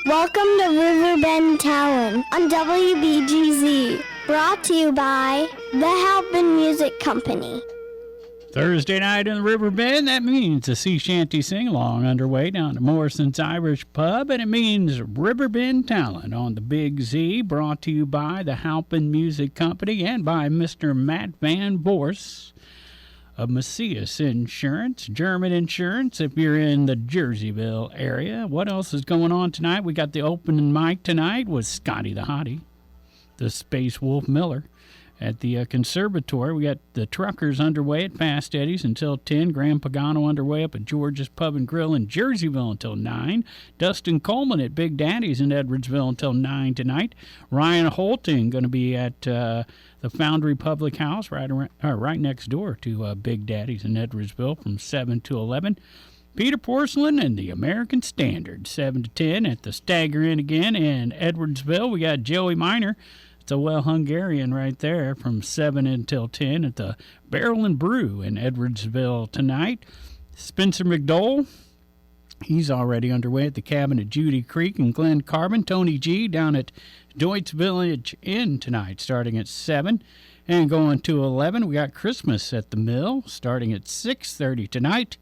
Welcome to Riverbend Talent on WBGZ. Brought to you by the Halpin Music Company. Thursday night in the Riverbend, that means a sea shanty sing-along underway down to Morrison's Irish Pub, and it means Riverbend Talent on the Big Z, brought to you by the Halpin Music Company and by Mr. Matt Van Boers of Macias Insurance, German Insurance, if you're in the Jerseyville area. What else is going on tonight? We got the opening mic tonight with Scotty the Hottie, the Space Wolf Miller. At the Conservatory, we got the Truckers underway at Fast Eddie's until 10. Graham Pagano underway up at George's Pub and Grill in Jerseyville until 9. Dustin Coleman at Big Daddy's in Edwardsville until 9 tonight. Ryan Holting going to be at the Foundry Public House right next door to Big Daddy's in Edwardsville from 7 to 11. Peter Porcelain and the American Standard, 7 to 10 at the Stagger Inn again in Edwardsville. We got Joey Miner. It's a Hungarian right there from 7 until 10 at the Barrel and Brew in Edwardsville tonight. Spencer McDowell, he's already underway at the Cabin at Judy Creek and Glen Carbon. Tony G down at Deutz Village Inn tonight starting at 7 and going to 11. We got Christmas at the Mill starting at 6:30 tonight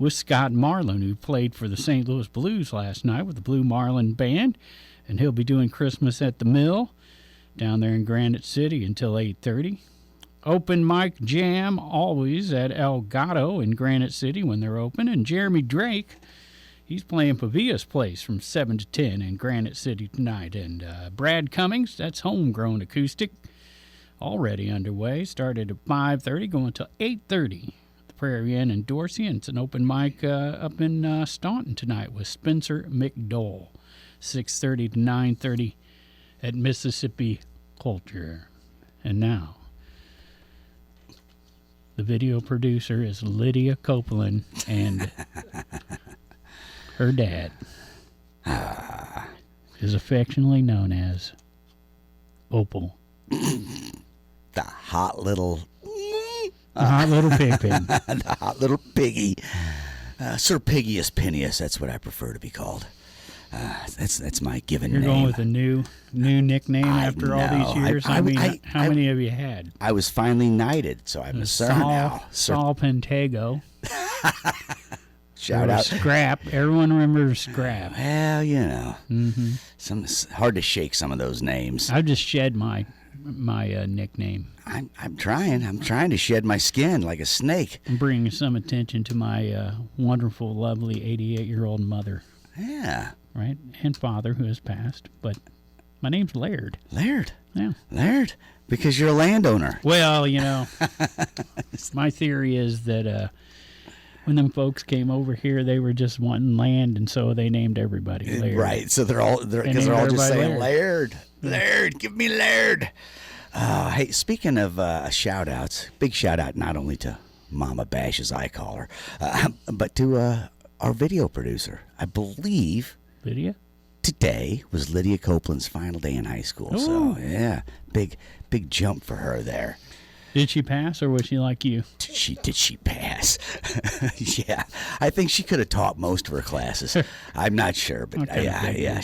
with Scott Marlin, who played for the St. Louis Blues last night with the Blue Marlin Band, and he'll be doing Christmas at the Mill down there in Granite City until 8:30. Open mic jam always at El Gato in Granite City when they're open. And Jeremy Drake, he's playing Pavia's Place from 7 to 10 in Granite City tonight. And Brad Cummings, that's Homegrown Acoustic, already underway. Started at 5:30, going till 8:30. The Prairie Inn in Dorsey. And it's an open mic up in Staunton tonight with Spencer McDowell, 6:30 to 9:30. At Mississippi Culture. And now, the video producer is Lydia Copeland and her dad is affectionately known as Opal. The hot little... The hot little pig. The hot little piggy. Sir Piggius Pennius, that's what I prefer to be called. That's my given name. You're going with a new nickname after all these years? How many have you had? I was finally knighted, so I'm a sir now. Saul Pentago. Shout out. Scrap. Everyone remembers Scrap. Well, you know. Mm-hmm. It's hard to shake some of those names. I've just shed my nickname. I'm trying to shed my skin like a snake. I'm bringing some attention to my wonderful, lovely 88-year-old mother. Yeah. Right? And father, who has passed. But my name's Laird. Laird? Yeah. Laird? Because you're a landowner. Well, you know, my theory is that when them folks came over here, they were just wanting land, and so they named everybody Laird. Right. So they're all just saying, Laird. Laird, give me Laird. Hey, speaking of shout-outs, big shout-out not only to Mama Bash, as I call her, but to our video producer. I believe Lydia? Today was Lydia Copeland's final day in high school. Ooh. So, yeah, big jump for her there. Did she pass, or was she like you? Did she pass? Yeah, I think she could have taught most of her classes. I'm not sure, but okay,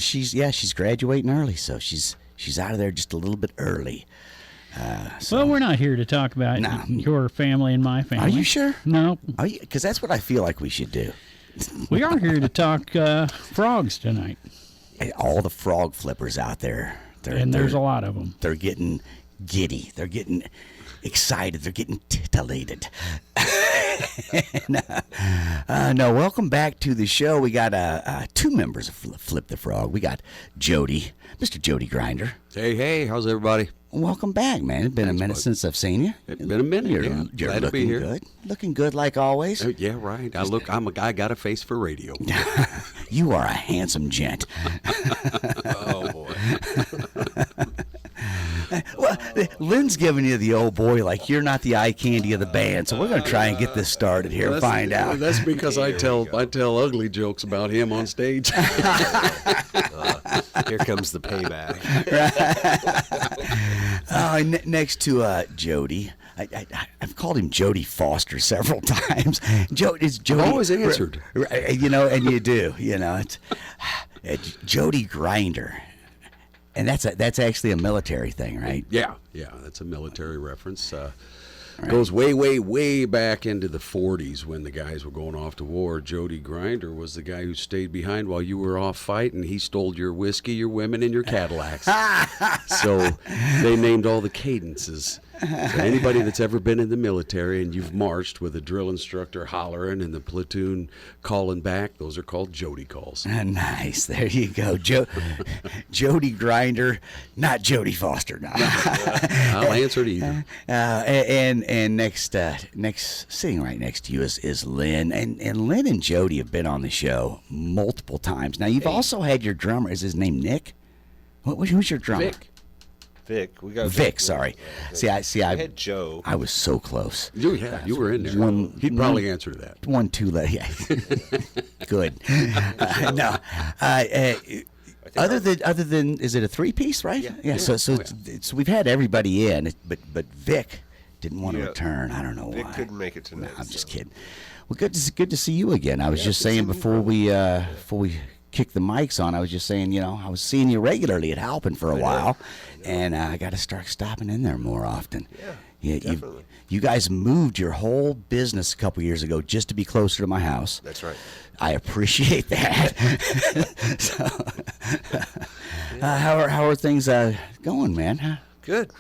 she's graduating early, so she's out of there just a little bit early. Well, we're not here to talk about your family and my family. Are you sure? No. Because that's what I feel like we should do. We are here to talk frogs tonight. All the frog flippers out there. There's a lot of them. They're getting giddy. They're getting excited. They're getting titillated. No, welcome back to the show. We got two members of Flip the Frog. We got Jody, Mr. Jody Grinder. Hey, how's everybody? Welcome back, man. It's been a minute since I've seen you. It's been a minute. You're glad to be here. Good. Looking good like always. Yeah, right. I got a face for radio. You are a handsome gent. Oh boy. Well, Lynn's giving you the old boy like you're not the eye candy of the band, so we're going to try and get this started here and find out. That's because I tell ugly jokes about him on stage. Here comes the payback. Next to Jody. I've called him Jody Foster several times. Jody. I've always answered. And you do. Jody Grinder. And that's actually a military thing, right? Yeah, that's a military reference. Goes way, way, way back into the 40s when the guys were going off to war. Jody Grinder was the guy who stayed behind while you were off fighting. He stole your whiskey, your women, and your Cadillacs. So they named all the cadences. So anybody that's ever been in the military and you've marched with a drill instructor hollering and the platoon calling back, those are called Jody calls. Nice. There you go. Jody Grinder, not Jody Foster. No. I'll answer it either. And next sitting right next to you is Lynn. And Lynn and Jody have been on the show multiple times. Now, you've also had your drummer. Is his name Nick? Who's your drummer? Vic. We got Vic. Sorry. I had Joe. I was so close. You were in there. He'd probably answer to that. 1 2 late. Yeah. Good. No. Other than, is it a 3-piece, right? Yeah. So we've had everybody in, but Vic didn't want to return. I don't know why. Vic couldn't make it tonight. No, I'm just kidding. Well, good to see you again. I was just saying before we kick the mics on, I was just saying, I was seeing you regularly at Halpin for a while, and I got to start stopping in there more often. Yeah, definitely. You guys moved your whole business a couple years ago just to be closer to my house. That's right. I appreciate that. How are things going, man? Good.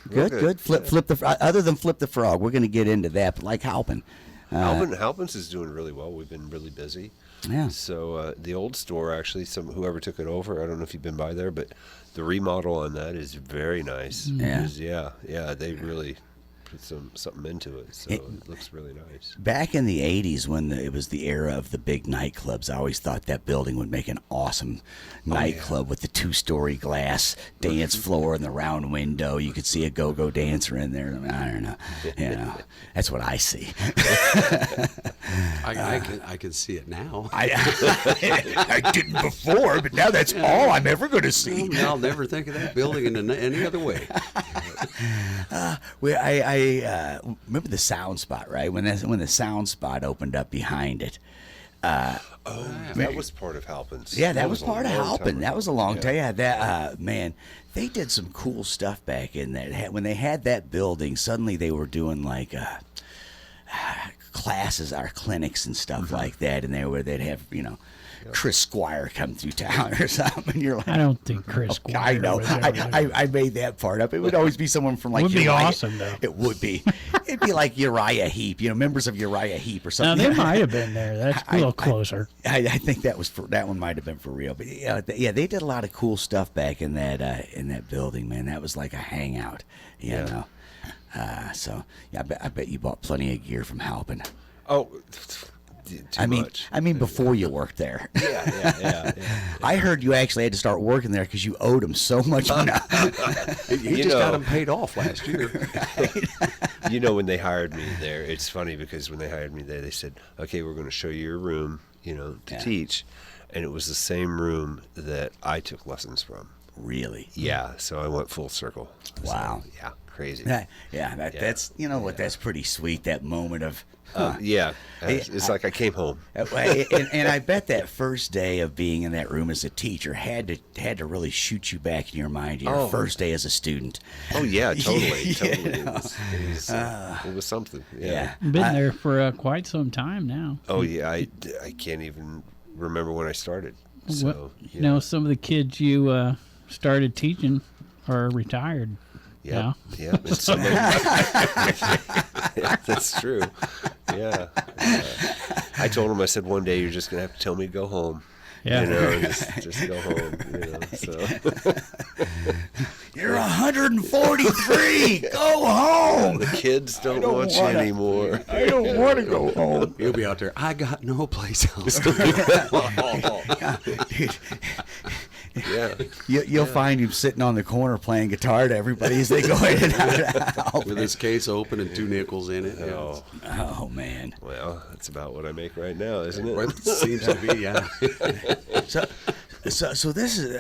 Flip the other than Flip the Frog, we're going to get into that, but like Halpin. Halpin's is doing really well. We've been really busy. Yeah. So the old store, actually, whoever took it over, I don't know if you've been by there, but the remodel on that is very nice. Yeah. They really put something into it, so it looks really nice. Back in the 80s, when it was the era of the big nightclubs, I always thought that building would make an awesome nightclub with the 2-story glass dance floor and the round window. You could see a go-go dancer in there. I don't know. That's what I see. I can see it now. I didn't before, but now that's all I'm ever going to see. I'll never think of that building in any other way. I remember the sound spot, right? When the sound spot opened up behind it. That was part of Halpin's. Yeah, that was part of Halpin. That was a long time. Yeah, man, they did some cool stuff back in there. When they had that building, suddenly they were doing like classes or clinics and stuff like that, and they'd have Chris Squire come through town or something. And you're like, I don't think Chris Squire. I know. I made that part up. It would always be someone from like. Would be awesome though. It would be. It'd be like Uriah Heep, members of Uriah Heep or something. Now they might have been there. That's a little closer. I think that one might have been for real. But they did a lot of cool stuff back in that building, man. That was like a hangout, you know. So I bet you bought plenty of gear from Halpin. Oh. Too much. I mean, before you worked there. Yeah. I heard you actually had to start working there because you owed them so much money. You just got them paid off last year. When they hired me there, it's funny because when they hired me there, they said, "Okay, we're going to show you your room, to teach," and it was the same room that I took lessons from. Really? Yeah. So I went full circle. Wow. So, yeah, crazy. That's that's pretty sweet. That moment of. It's like I came home. And I bet that first day of being in that room as a teacher had to really shoot you back in your mind your first day as a student. Oh yeah, totally. It was something. Yeah. Been there for quite some time now. Oh yeah, I can't even remember when I started. So some of the kids you started teaching are retired. Yeah. That's true. Yeah. I told him, I said, one day you're just going to have to tell me to go home. Yeah. Just go home. So. You're 143. Go home. The kids don't want you anymore. I don't want to go home. You'll be out there. I got no place else to go. Yeah, you'll find him sitting on the corner playing guitar to everybody as they go in and out. With his case open and 2 nickels in it. Oh man. Well, that's about what I make right now, isn't it? It seems to be, yeah. So this is.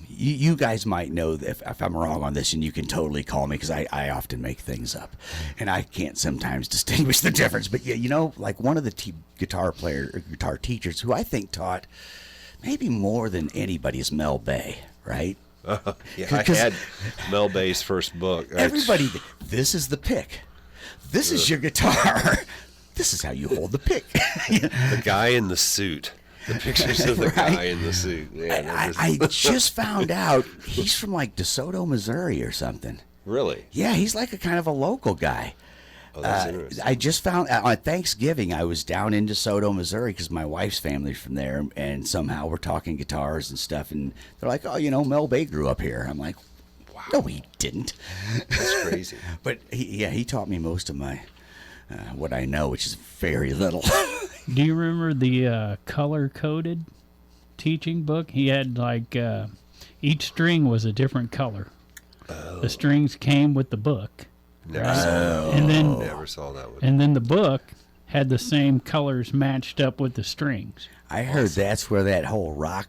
You guys might know if I'm wrong on this, and you can totally call me because I often make things up, and I can't sometimes distinguish the difference. But like one of the guitar teachers who I think taught maybe more than anybody is Mel Bay, right? Yeah, I had Mel Bay's first book. Everybody, this is the pick. This is your guitar. This is how you hold the pick. The guy in the suit. The pictures of the guy in the suit. Yeah, I just found out he's from like DeSoto, Missouri or something. Really? Yeah, he's like a kind of a local guy. Oh, that's interesting. I just found on Thanksgiving I was down in DeSoto, Missouri, because my wife's family's from there, and somehow we're talking guitars and stuff, and they're like, "Oh, Mel Bay grew up here." I'm like, "Wow, no, he didn't." That's crazy. But he taught me most of my what I know, which is very little. Do you remember the color-coded teaching book? He had like each string was a different color. Oh. The strings came with the book. Never saw that. And then never saw that one. And then the book had the same colors matched up with the strings. I heard that's where that whole rock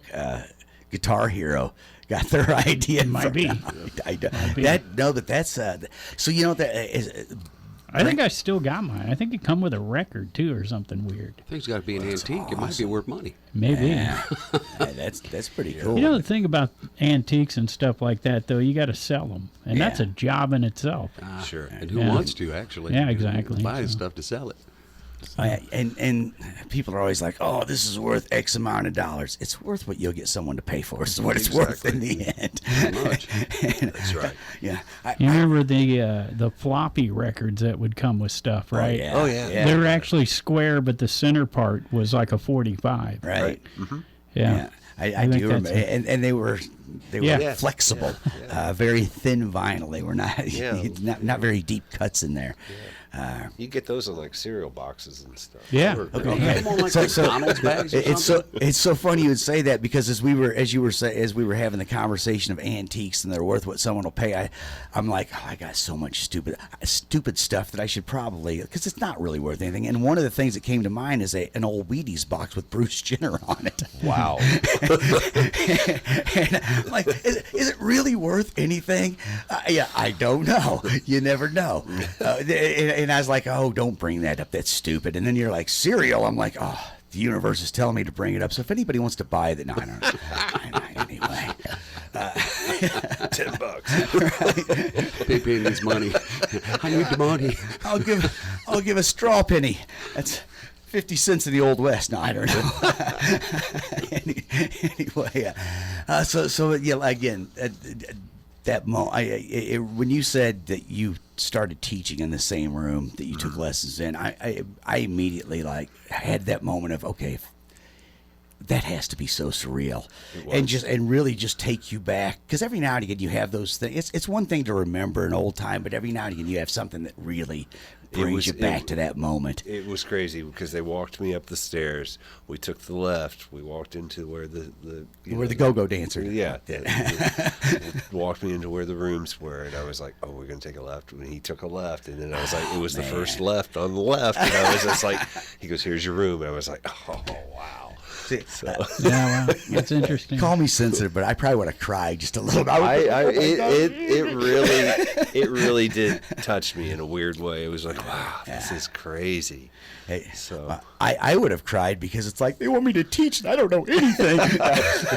Guitar Hero got their idea. Might be. But that's so that is. I think I still got mine. I think it come with a record too, or something weird. I think it's got to be an antique. Awesome. It might be worth money. Maybe. Yeah. That's pretty cool. The thing about antiques and stuff like that, though, you got to sell them, and that's a job in itself. Sure. And who wants to actually? Yeah, exactly. Buy stuff to sell it. And people are always like, "Oh, this is worth X amount of dollars." It's worth what you'll get someone to pay for. It's what it's worth in the end. Pretty much. That's right. Yeah. You remember the floppy records that would come with stuff, right? Oh yeah. They were actually square, but the center part was like a 45. Right. Mm-hmm. Yeah. I do remember, and they were flexible, very thin vinyl. They were not very deep cuts in there. Yeah. You get those in like cereal boxes and stuff. Yeah. Okay. Like McDonald's bags or it's so funny you would say that, because as we were having the conversation of antiques and they're worth what someone will pay, I'm like, I got so much stupid stuff that I should probably, because it's not really worth anything. And one of the things that came to mind is an old Wheaties box with Bruce Jenner on it. Wow. And I'm like, is it really worth anything? I don't know. You never know. And I was like, oh, don't bring that up. That's stupid. And then you're like, cereal. I'm like, oh, the universe is telling me to bring it up. So if anybody wants to buy it, no, I don't know. Anyway. $10. Big penny's money. I need the money. I'll give a straw penny. That's 50 cents in the Old West. No, I don't know. Anyway, so again, that when you said that you started teaching in the same room that you took lessons in, I immediately had that moment of, okay, that has to be so surreal, and really just take you back, because every now and again you have those things. It's one thing to remember an old time, but every now and again you have something that really brings you back to that moment. It was crazy because they walked me up the stairs. We took the left. We walked into where the go-go dancer. Yeah. Walked me into where the rooms were, and I was like, "Oh, we're gonna take a left." And he took a left, and then I was like, "It was the first left on the left," and I was just like, "He goes, here's your room," and I was like, "Oh, wow." Yeah, well, that's interesting. Call me sensitive, but I probably would have cried just a little bit. It really did touch me in a weird way. It was like, wow, this is crazy. Hey, so I would have cried, because it's like, they want me to teach and I don't know anything.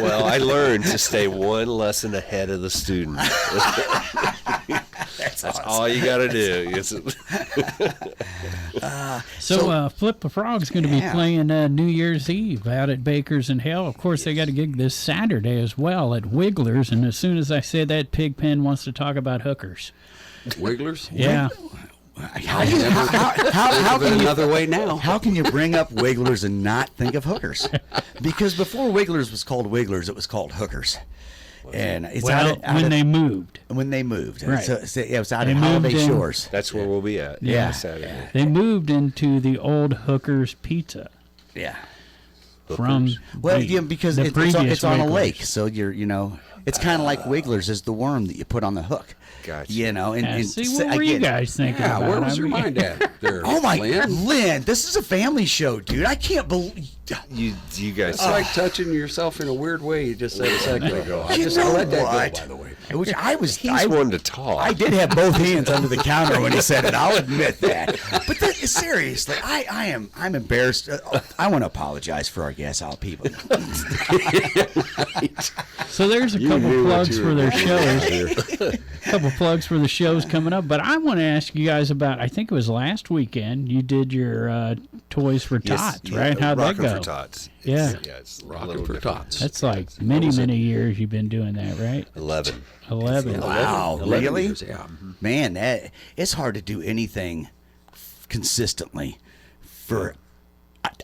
Well, I learned to stay one lesson ahead of the student. That's awesome. All you got to do. So Flip the Frog's going to be playing New Year's Eve out at Baker's and Hale. Of course, they got a gig this Saturday as well at Wiggler's. And as soon as I say that, Pigpen wants to talk about hookers. Wigglers? Yeah. How can another way now? How can you bring up Wigglers and not think of hookers? Because before Wigglers was called Wigglers, it was called Hookers. And it's when they moved. When they moved. Right. So it was out at Holiday Shores. That's where we'll be at. Yeah. Saturday. They moved into the old Hookers Pizza. Yeah. From because it's on a lake, so you're It's kind of like Wigglers is the worm that you put on the hook. Gotcha. You know, and see, what were you guys thinking Yeah, about? where was your mind at there? Oh my Lynn? Lynn, this is a family show, dude. I can't believe You guys. It's like touching yourself in a weird way. You just said a second ago. I You just know let that what? go, by the way. Which He's one to talk. I did have both hands under the counter when he said it. I'll admit that. But seriously, I'm embarrassed. I want to apologize for our guests, all people. So there's a couple plugs for their shows. Couple plugs for the shows coming up. But I want to ask you guys about, I think it was last weekend, you did your Toys for Tots, right? How'd that go? For Tots. Yeah. It's Rockin' for Tots. That's like many years you've been doing that, right? 11. 11. Wow, 11 really? years, yeah. Man, it's hard to do anything consistently for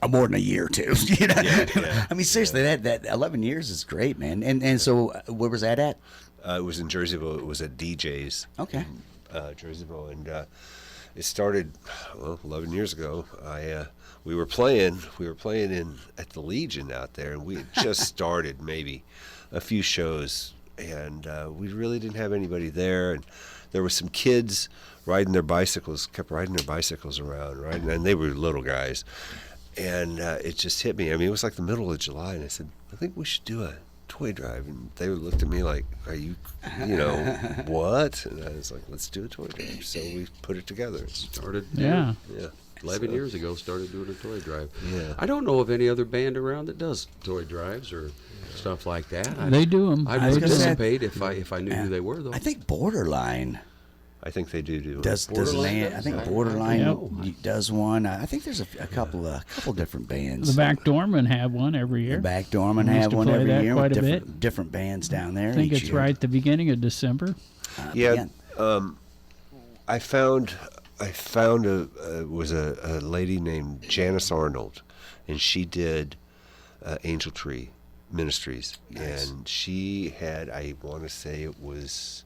more than a year or two. You know? Yeah. I mean, seriously, that 11 years is great, man. And so, where was that at? It was in Jerseyville. It was at DJ's. Okay. Jerseyville, and it started 11 years ago. We were playing at the Legion out there, and we had just started maybe a few shows, and we really didn't have anybody there, and there were some kids kept riding their bicycles around, right, and they were little guys, and it just hit me. I mean, it was like the middle of July, and I said, I think we should do a toy drive, and they looked at me like, are you what? And I was like, let's do a toy drive. So we put it together. Started. Yeah. 11 years ago, started doing a toy drive. Yeah. I don't know of any other band around that does toy drives or stuff like that. They do them. I'd participate if I knew who they were, though. I think Borderline I think they do does Borderline land. does? I think I Borderline Yep. does one. I think there's a couple different bands. The Back Doormen have one every year. The Back Doormen We used have to one play every that year quite with a bit. different bands down there. I think each it's year. right at the beginning of December. Yeah. I found a lady named Janice Arnold, and she did Angel Tree Ministries, Nice. and she had, I want to say it was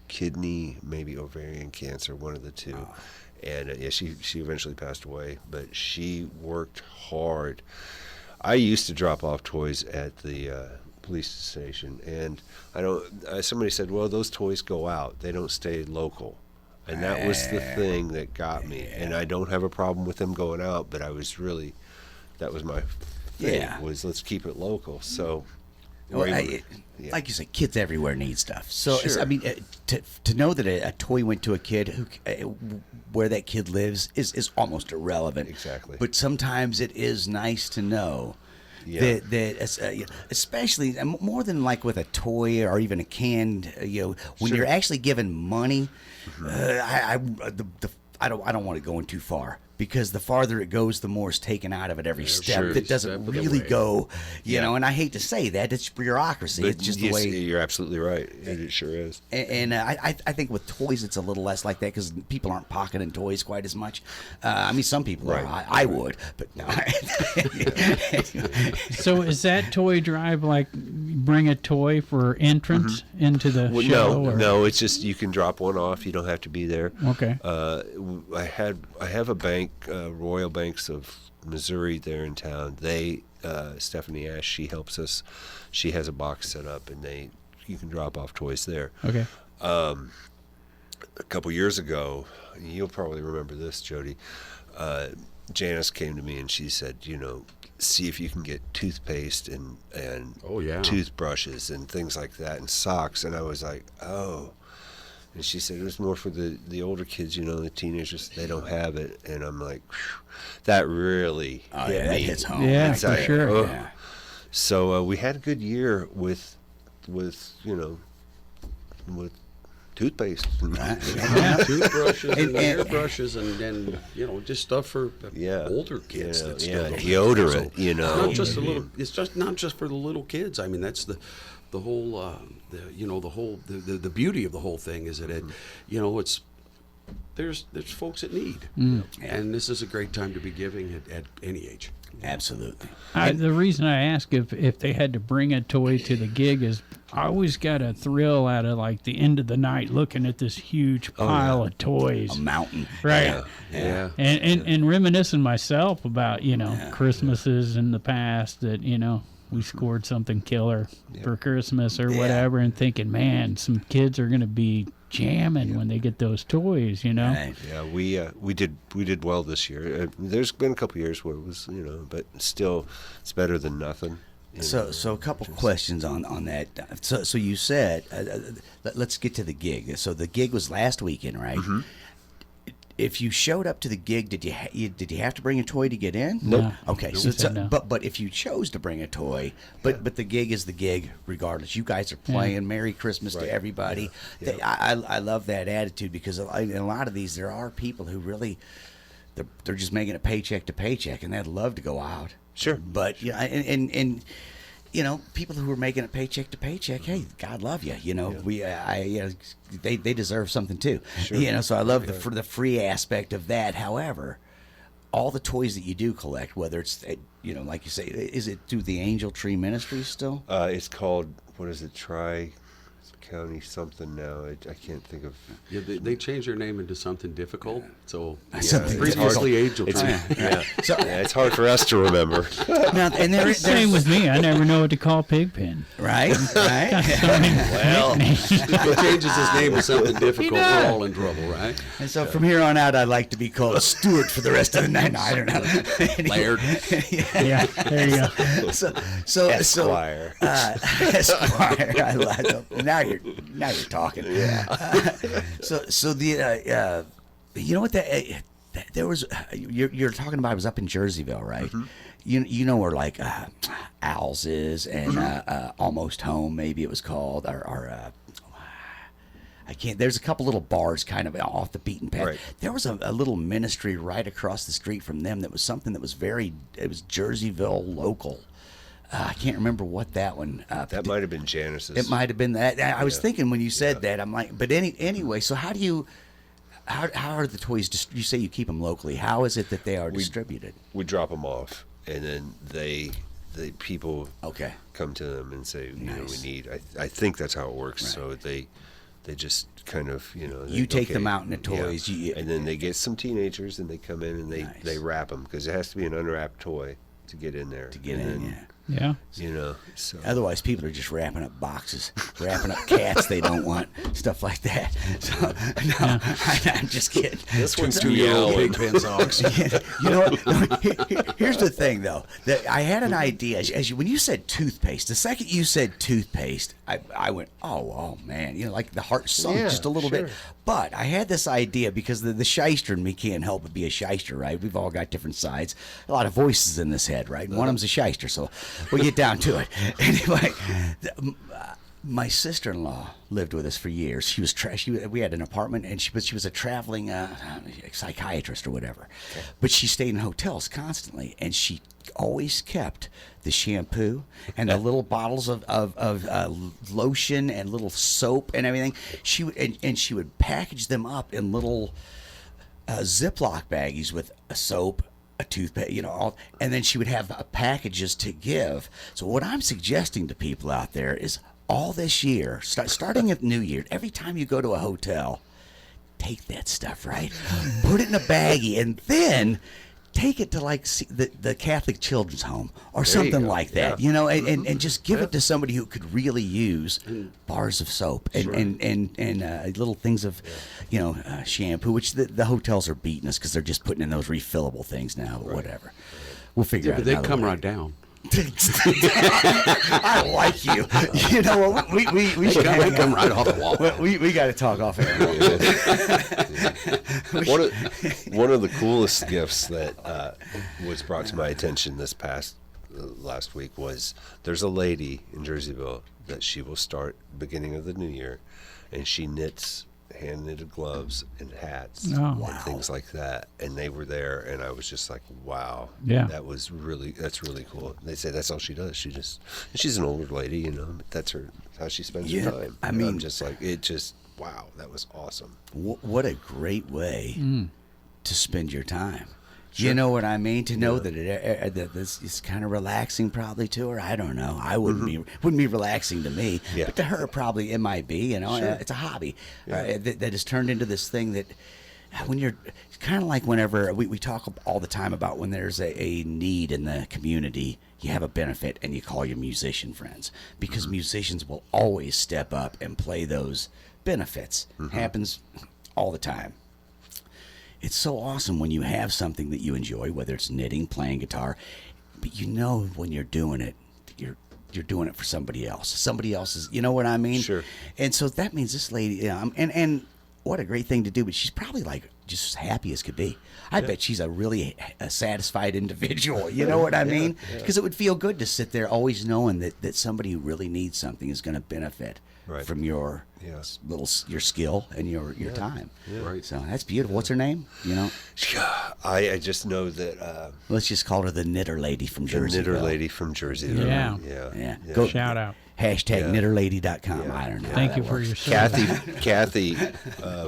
kidney, maybe ovarian cancer, one of the two. Oh. And she eventually passed away, but she worked hard. I used to drop off toys at the police station, and somebody said, well, those toys go out, they don't stay local. And that was the thing that got me. And I don't have a problem with them going out, but that was my thing, was let's keep it local. So like you said, kids everywhere need stuff. So Sure. I mean, to know that a toy went to a kid where that kid lives is almost irrelevant. Exactly. But sometimes it is nice to know. Yeah. That especially more than like with a toy or even a canned, when Sure. you're actually given money, I don't want to go in too far, because the farther it goes, the more is taken out of it every step. sure. That doesn't Step of the really way. go, Yeah. And I hate to say that, it's bureaucracy. But It's just the yes, way. you're absolutely right. It sure is. And I think with toys, it's a little less like that, because people aren't pocketing toys quite as much. I mean, some people Right. are. I would, but no. So is that toy drive like bring a toy for entrance into the Well, show? no, it's just you can drop one off. You don't have to be there. Okay. I have a bank, Royal Banks of Missouri, there in town. They Stephanie Ash, she helps us. She has a box set up, and you can drop off toys there. Okay. A couple years ago, you'll probably remember this, Jody. Janice came to me and she said, see if you can get toothpaste and Oh, yeah. toothbrushes and things like that, and socks. And I was like, oh. And she said it was more for the older kids, the teenagers. They don't have it. And I'm like, whew, that really hit that me. hits home. Yeah, It's for like, sure. ugh. Yeah. So we had a good year with toothpaste. Toothbrushes and And- hairbrushes and just stuff for Yeah. older kids. that still don't have deodorant. it. Not just a little. It's just not just for the little kids. I mean, that's the whole. The beauty of the whole thing is that it's. There's folks that need, and this is a great time to be giving at any age. Absolutely. The reason I ask if they had to bring a toy to the gig is I always got a thrill out of like the end of the night looking at this huge pile of toys. A mountain. Right. Yeah. And reminiscing myself about, Christmases in the past that, we scored something killer for Christmas or whatever, and thinking, man, some kids are going to be jamming when they get those toys, Right. Yeah, we did well this year. There's been a couple years where it was, but still, it's better than nothing. So a couple questions on that. So you said, let's get to the gig. So the gig was last weekend, right? Mm-hmm. If you showed up to the gig, did you have to bring a toy to get in? No. Okay. No. But if you chose to bring a toy, but the gig is the gig regardless. You guys are playing. Merry Christmas to everybody. Yeah. I love that attitude because in a lot of these there are people who really they're just making it paycheck to paycheck and they'd love to go out. Sure. But and people who are making it paycheck to paycheck, hey, God love you. They deserve something too. Sure. So I love the free aspect of that. However, all the toys that you do collect, whether it's like you say, is it through the Angel Tree Ministries still? It's called, what is it? Tri-County something now. I can't think of. Yeah, they changed their name into something difficult. So Something previously Angel It's, Tree. it's hard for us to remember. Now, and Same with me. I never know what to call Pigpen. right. Well, If it changes his name to something difficult, we're all in trouble, right? And so from here on out, I'd like to be called Stuart for the rest of the night. No, I don't know. Laird. Yeah, there you go. So Esquire. Esquire. I like it. Now you're talking. Yeah. So the you know what there was you're talking about, it was up in Jerseyville, right? Mm-hmm. You know where like Owls is and Almost Home, maybe it was called, or I can't. There's a couple little bars kind of off the beaten path. Right. There was a little ministry right across the street from them that was something that was it was Jerseyville local. I can't remember what that one. That might have been Janice's. It might have been that. I was thinking when you said that, I'm like, but anyway. So how are the toys? You say you keep them locally. How is it that they are distributed? We drop them off, and then the people come to them and say, Nice. we need. I think that's how it works. Right. So they just kind of, You take them out in the toys. Yeah. And then they get some teenagers and they come in and Nice. they wrap them, because it has to be an unwrapped toy to get in there. Yeah. So Otherwise, people are just wrapping up boxes, wrapping up cats they don't want, stuff like that. So, no, I'm just kidding. this one's too 2-year-old yellow. Pigpen socks. You know what? Here's the thing, though. That I had an idea. When you said toothpaste, the second you said toothpaste, I went, oh man, like the heart sunk just a little bit. But I had this idea because the shyster in me can't help but be a shyster, right? We've all got different sides, a lot of voices in this head, right? And one of them's a shyster, so we'll get down to it. Anyway, my sister-in-law lived with us for years. She was we had an apartment, and she was a traveling psychiatrist or whatever. Okay. But she stayed in hotels constantly, and she always kept the shampoo and the little bottles of lotion and little soap and everything. She would package them up in little Ziploc baggies with a soap, a toothpaste, and then she would have packages to give. So what I'm suggesting to people out there is, all this year, starting at New Year, every time you go to a hotel, take that stuff, right? Put it in a baggie, and then take it to like the Catholic Children's Home or something like that, and just give it to somebody who could really use bars of soap and little things of, shampoo, which the hotels are beating us because they're just putting in those refillable things now, but whatever. We'll figure out. But they another come way. right down. I like you. You know what? We should come right off the wall. We got to talk off air. One of the coolest gifts that was brought to my attention last week was, there's a lady in Jerseyville that she will start beginning of the new year, and she knits hand-knitted gloves and hats and things like that. And they were there, and I was just like, wow. Yeah. That's really cool. They say that's all she does. She's an older lady, that's how she spends her time. I mean, I'm just like, wow, that was awesome. What a great way to spend your time. You know what I mean? To know that that this is kind of relaxing, probably to her. I don't know. I wouldn't be relaxing to me, but to her, probably it might be. You know, it's a hobby that has turned into this thing that when you're kind of like whenever we talk all the time about when there's a need in the community, you have a benefit and you call your musician friends because musicians will always step up and play those benefits. Happens all the time. It's so awesome when you have something that you enjoy, whether it's knitting, playing guitar, but you know when you're doing it, you're doing it for somebody else. Somebody else's, you know what I mean? Sure. And so that means this lady, and what a great thing to do, but she's probably like just happy as could be. I bet she's a really satisfied individual, you know what I mean? Because it would feel good to sit there always knowing that somebody who really needs something is going to benefit from your your skill and your time. Right. So that's beautiful. What's her name? You know? I just know that. Let's just call her the knitter lady from Jersey. The knitter lady from Jersey. Yeah. Go, shout out. #knitterlady.com. I don't know. Thank you for your service. Kathy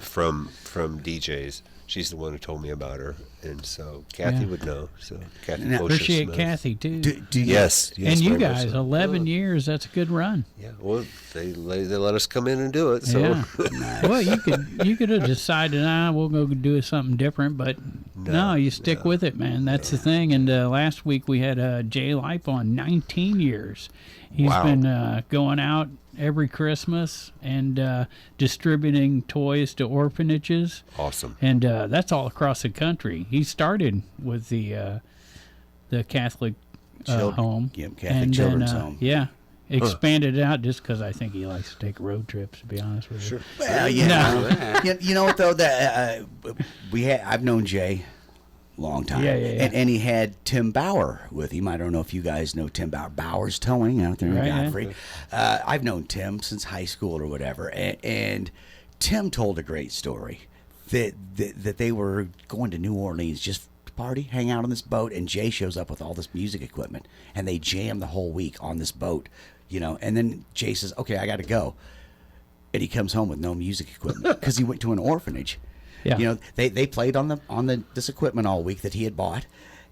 from DJs. She's the one who told me about her, and so Kathy would know. So Kathy, appreciate Smith. Kathy too. Yes, and you guys, 11 years. That's a good run. Yeah, well, they let us come in and do it. So nice. Well, you could have decided, we'll go do something different, but no, you stick with it, man. That's the thing. And last week we had Jay Lipe on 19 years. He's been going out every Christmas and distributing toys to orphanages. Awesome. And that's all across the country. He started with the Catholic home. Catholic Children's Home. Yeah. Expanded it out just because I think he likes to take road trips, to be honest with you. Sure. Well, you know what, though? I've known Jay long time. And he had Tim Bauer with him. I don't know if you guys know Tim Bauer. Bauer's Towing out there in Godfrey. I've known Tim since high school or whatever. And Tim told a great story that they were going to New Orleans just to party, hang out on this boat, and Jay shows up with all this music equipment, and they jam the whole week on this boat, you know. And then Jay says, "Okay, I got to go," and he comes home with no music equipment because he went to an orphanage. Yeah. You know, they played on this equipment all week that he had bought,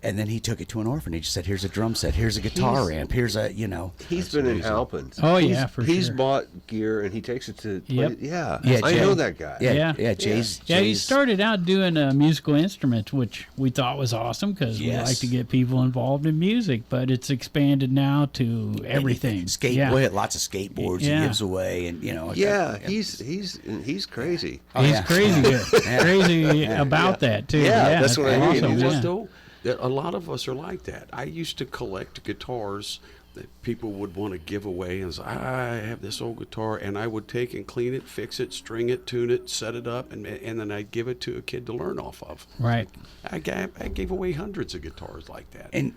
and then he took it to an orphanage. Said, "Here's a drum set. Here's a guitar amp. Here's a He's been in Halpin. Oh yeah, he's bought gear and he takes it to. Yeah, I know that guy. Jay's. He started out doing musical instruments, which we thought was awesome because we like to get people involved in music. But it's expanded now to everything. Lots of skateboards he gives away, and you know. He's crazy. He's crazy good. Crazy about that too. Yeah, that's what I mean. Awesome, a lot of us are like that. I used to collect guitars that people would want to give away, and say, I have this old guitar, and I would take and clean it, fix it, string it, tune it, set it up, and then I'd give it to a kid to learn off of. Right. I gave away hundreds of guitars like that. And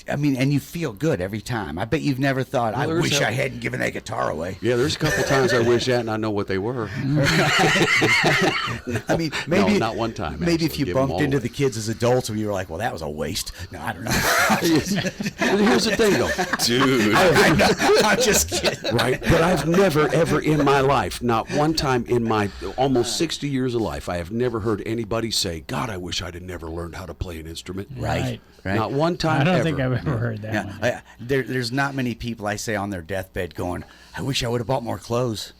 I mean, and you feel good every time. I bet you've never thought, I wish I hadn't given that guitar away. Yeah, there's a couple times I wish that, and I know what they were. I mean, maybe no, not one time. Maybe if you bumped into the kids as adults and you were like, well, that was a waste. No, I don't know. Here's the thing, though. Dude. I'm just kidding. Right? But I've never, ever in my life, not one time in my almost 60 years of life, I have never heard anybody say, God, I wish I'd have never learned how to play an instrument. Right. Not one time I don't ever. think I've ever heard that one. There's not many people I say on their deathbed going, I wish I would have bought more clothes.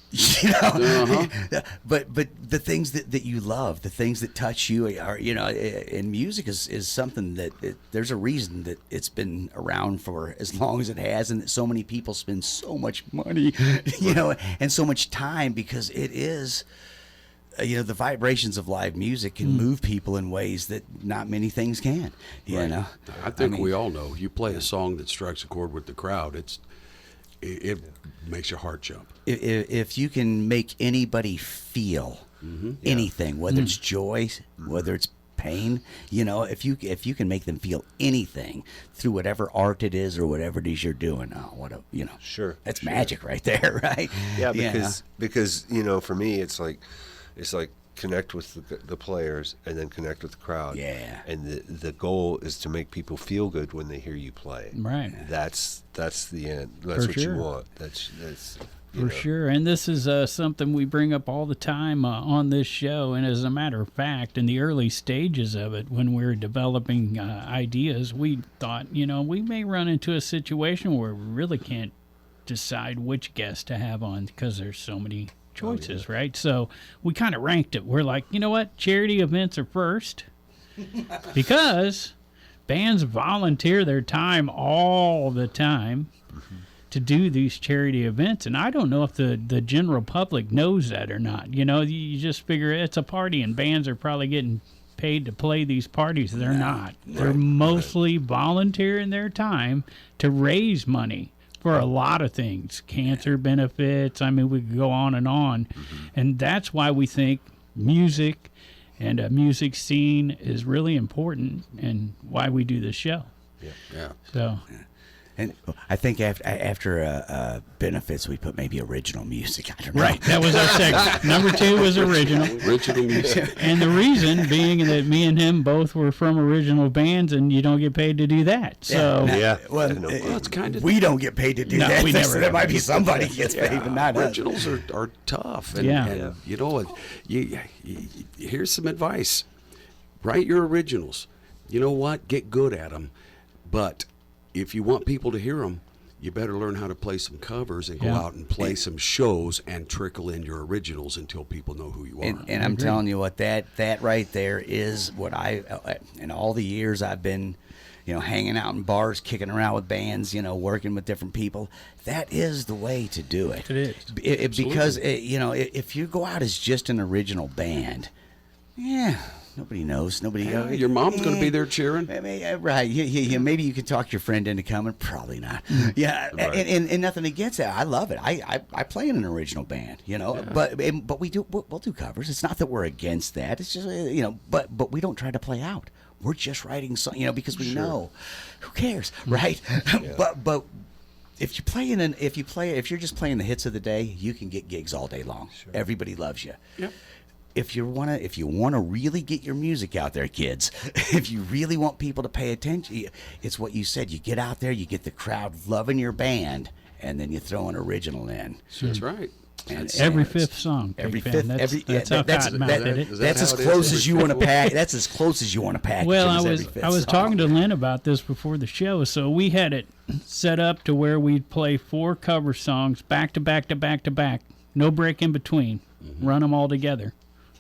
You know, but the things that you love, the things that touch you are, you know, and music is something that there's a reason that it's been around for as long as it has, and that so many people spend so much money, you know, and so much time because it is. You know, the vibrations of live music can move people in ways that not many things can. You know, I think we all know. You play a song that strikes a chord with the crowd, it makes your heart jump. If you can make anybody feel anything, whether it's joy, whether it's pain, you know, if you can make them feel anything through whatever art it is or whatever it is you're doing, that's magic right there, right? Yeah, because you know, for me, it's like connect with the players and then connect with the crowd. Yeah. And the goal is to make people feel good when they hear you play. Right. That's the end. That's what you want. That's For sure. And this is something we bring up all the time on this show. And as a matter of fact, in the early stages of it, when we were developing ideas, we thought, we may run into a situation where we really can't decide which guest to have on because there's so many choices, right? So we kind of ranked it. We're like, you know what? Charity events are first because bands volunteer their time all the time to do these charity events, and I don't know if the general public knows that or not. You just figure it's a party and bands are probably getting paid to play these parties. They're not. They're mostly volunteering their time to raise money for a lot of things, cancer benefits. I mean, we could go on, and that's why we think music and a music scene is really important, and why we do this show. Yeah. So. And I think after benefits, we put maybe original music. I don't know. Right, that was our segment. Number 2 was original. Original music. And the reason being that me and him both were from original bands, and you don't get paid to do that. So well, it's kind of. We don't get paid to do that. We never. There might be somebody gets paid, but not us. Originals are tough. And here's some advice. Write your originals. You know what? Get good at them. But if you want people to hear them, you better learn how to play some covers and go out and play some shows and trickle in your originals until people know who you are. And I'm telling you what, that right there is what in all the years I've been, hanging out in bars, kicking around with bands, working with different people. That is the way to do it. It is. Because, if you go out as just an original band, nobody knows. Your mom's going to be there cheering. Right. Maybe you could talk your friend into coming. Probably not. Yeah. Right. And nothing against that. I love it. I play in an original band, but we'll do covers. It's not that we're against that. It's just, but we don't try to play out. We're just writing songs, because we know who cares, right? Yeah. But if you're just playing the hits of the day, you can get gigs all day long. Sure. Everybody loves you. Yep. If you wanna really get your music out there, kids, if you really want people to pay attention, it's what you said. You get out there, you get the crowd loving your band, and then you throw an original in. Sure. That's right. And every fifth song. Every fifth. That's how Cotton Mouth did it. That's as close as you want to pack. That's as close as you want to pack. Well, I was talking to Lynn about this before the show, so we had it set up to where we'd play 4 cover songs back to back to back to back, no break in between. Run them all together.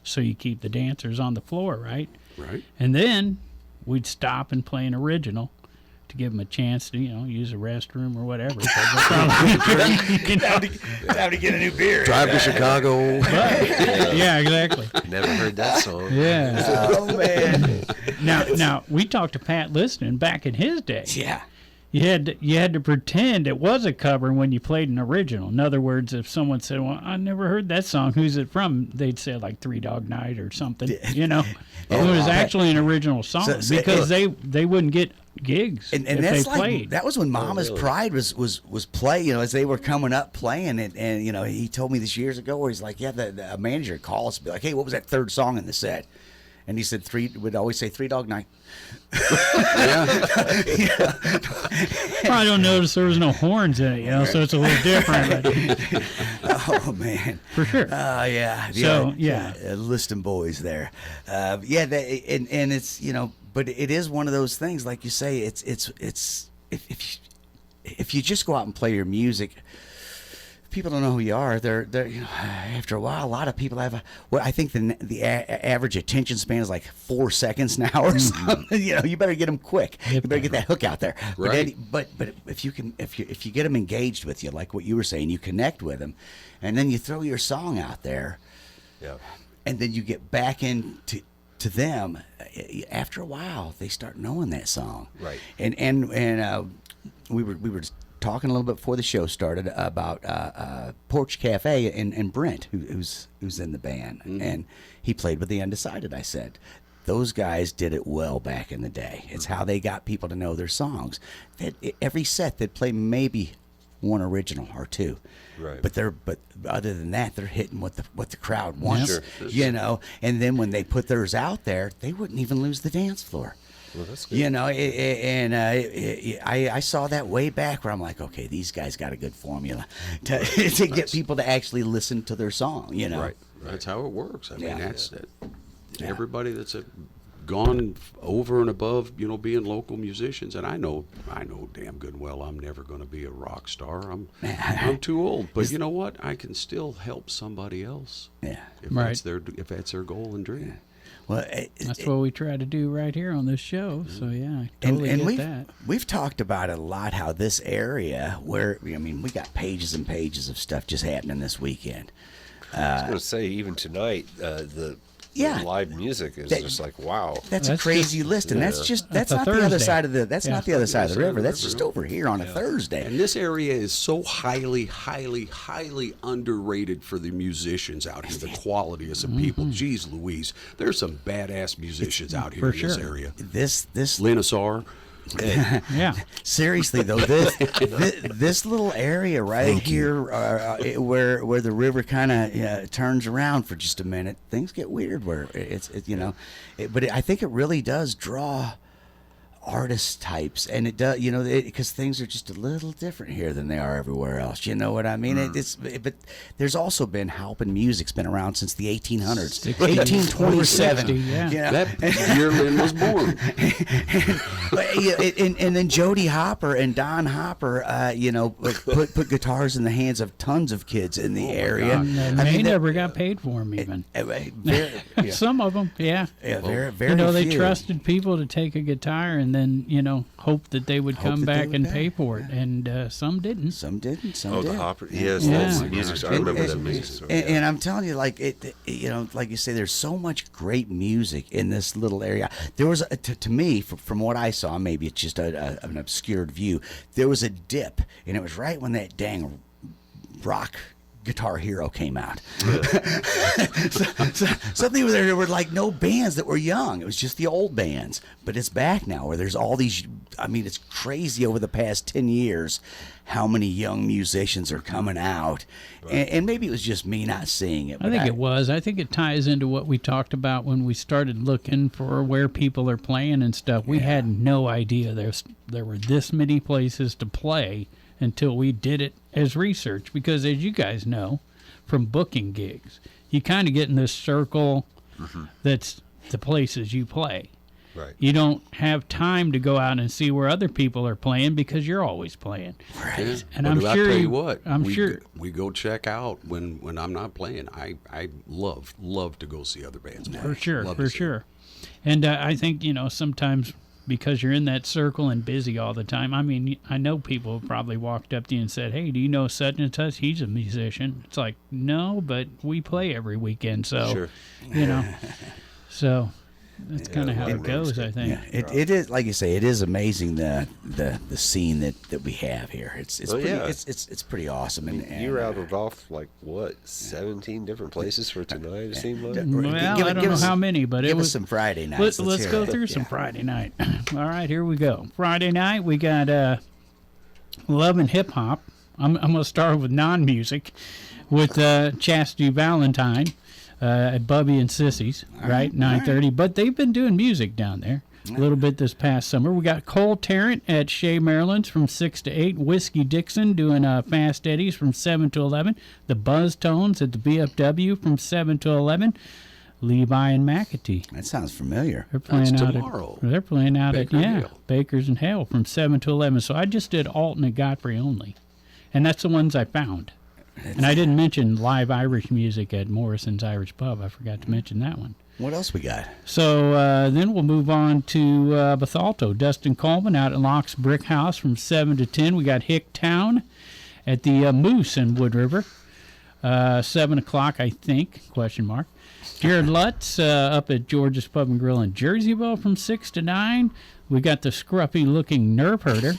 So you keep the dancers on the floor, right? Right. And then we'd stop and play an original to give them a chance to, use a restroom or whatever. Time to get a new beer. Drive to Chicago. Yeah, exactly. Never heard that song. Yeah. Oh, man. Now we talked to Pat Listening back in his day. Yeah. You had to pretend it was a cover when you played an original. In other words, if someone said, "Well, I never heard that song. Who's it from?" They'd say like Three Dog Night or something. It was actually an original song because they wouldn't get gigs and if that's they played. That was when Mama's Pride was play. As they were coming up playing it, and he told me this years ago where he's like, the manager would call us and be like, "Hey, what was that third song in the set?" And he said would always say Three Dog Night. I don't notice there was no horns in it, so it's a little different. Oh man, for sure. Yeah. So listing boys there. And it's but it is one of those things, like you say. It's if you just go out and play your music, people don't know who you are. They're after a while, a lot of people have I think the average attention span is like 4 seconds now or something. You better get them quick. You better get that hook out there. Right. But if you get them engaged with you, like what you were saying, you connect with them, and then you throw your song out there, and then you get back into them. After a while, they start knowing that song. Right. And we were talking a little bit before the show started about Porch Cafe and Brent, who's in the band, and he played with the Undecided. I said, those guys did it well back in the day. It's how they got people to know their songs. Every set they'd play maybe one original or two, right? But other than that, they're hitting what the crowd wants, Sure. And then when they put theirs out there, they wouldn't even lose the dance floor. Well, that's good. You know, I saw that way back where I'm like, okay, these guys got a good formula to get people to actually listen to their song, you know. Right. That's how it works. I mean, that's it. Yeah. Everybody that's gone over and above, being local musicians, and I know damn good and well I'm never going to be a rock star. I'm too old, but you know what? I can still help somebody else. Yeah. If that's their goal and dream. Yeah. Well, that's what we try to do right here on this show. So yeah, I totally get that. We've talked about it a lot. How this area, where we got pages and pages of stuff just happening this weekend. I was going to say, even tonight, the live music is just like, wow. That's a crazy list, and that's not the other side of the not the other side of the river. That's just over here on a Thursday. And this area is so highly, highly, highly underrated for the musicians out here. The quality of some people. Jeez Louise, there's some badass musicians out here in this area. This Assar. Yeah. Seriously though, this little area right here, where the river kind of turns around for just a minute, things get weird. Where but I think it really does draw artist types, and it does, because things are just a little different here than they are everywhere else. You know what I mean? But there's also been Halpin music's been around since the 1800s, 1827. Yeah. That year Lynn was born. and then Jody Hopper and Don Hopper, put guitars in the hands of tons of kids in the area. And they never got paid for them even. Some of them, yeah. Yeah, very they few. trusted people to take a guitar and then hope that they would come back and pay for it, and some didn't. Some didn't. Some did. did. The Hopper, that's the music. I remember that music. And I'm telling you, like like you say, there's so much great music in this little area. There was, to me, from what I saw, maybe it's just an obscured view. There was a dip, and it was right when that dang rock Guitar Hero came out. Suddenly there were like no bands that were young. It was just the old bands. But it's back now where there's all these, it's crazy over the past 10 years how many young musicians are coming out. Right. And maybe it was just me not seeing it. I think it was. I think it ties into what we talked about when we started looking for where people are playing and stuff. We had no idea there were this many places to play until we did it as research, because as you guys know from booking gigs, you kind of get in this circle that's the places you play. Right. You don't have time to go out and see where other people are playing because you're always playing. Right. Yeah. And but I'm sure sure tell you what, I'm sure we go check out when I'm not playing. I love to go see other bands play. For sure. And I think sometimes, because you're in that circle and busy all the time. I mean, I know people have probably walked up to you and said, "Hey, do you know such and such? He's a musician." It's like, no, but we play every weekend, so so that's kind of how it goes, I think. Yeah, it is, like you say, it is amazing the scene that we have here. It's pretty awesome. And you rattled off 17 different places for tonight. It seemed like. Well, I don't know how many, but it was some Friday nights. Let's go through some Friday night. All right, here we go. Friday night we got Love and Hip Hop. I'm gonna start with non-music with Chasity Valentino. At Bubby and Sissy's, right? 9:30. But they've been doing music down there a little bit this past summer. We got Cole Tarrant at Shea Maryland's from 6 to 8. Whiskey Dixon doing Fast Eddie's from 7 to 11. The Buzz Tones at the BFW from 7 to 11. Levi and McAtee. That sounds familiar. They're playing tomorrow. They're playing out Baker at Baker's and Hale from 7 to 11. So I just did Alton and Godfrey only, and that's the ones I found. And I didn't mention live Irish music at Morrison's Irish Pub. I forgot to mention that one. What else we got? So then we'll move on to Bethalto. Dustin Coleman out at Laux Brickhouse from 7 to 10. We got Hicktown at the Moose in Wood River. 7 o'clock, I think, ? Jared Lutz up at George's Pub and Grill in Jerseyville from 6 to 9. We got the scruffy-looking Nerve Herder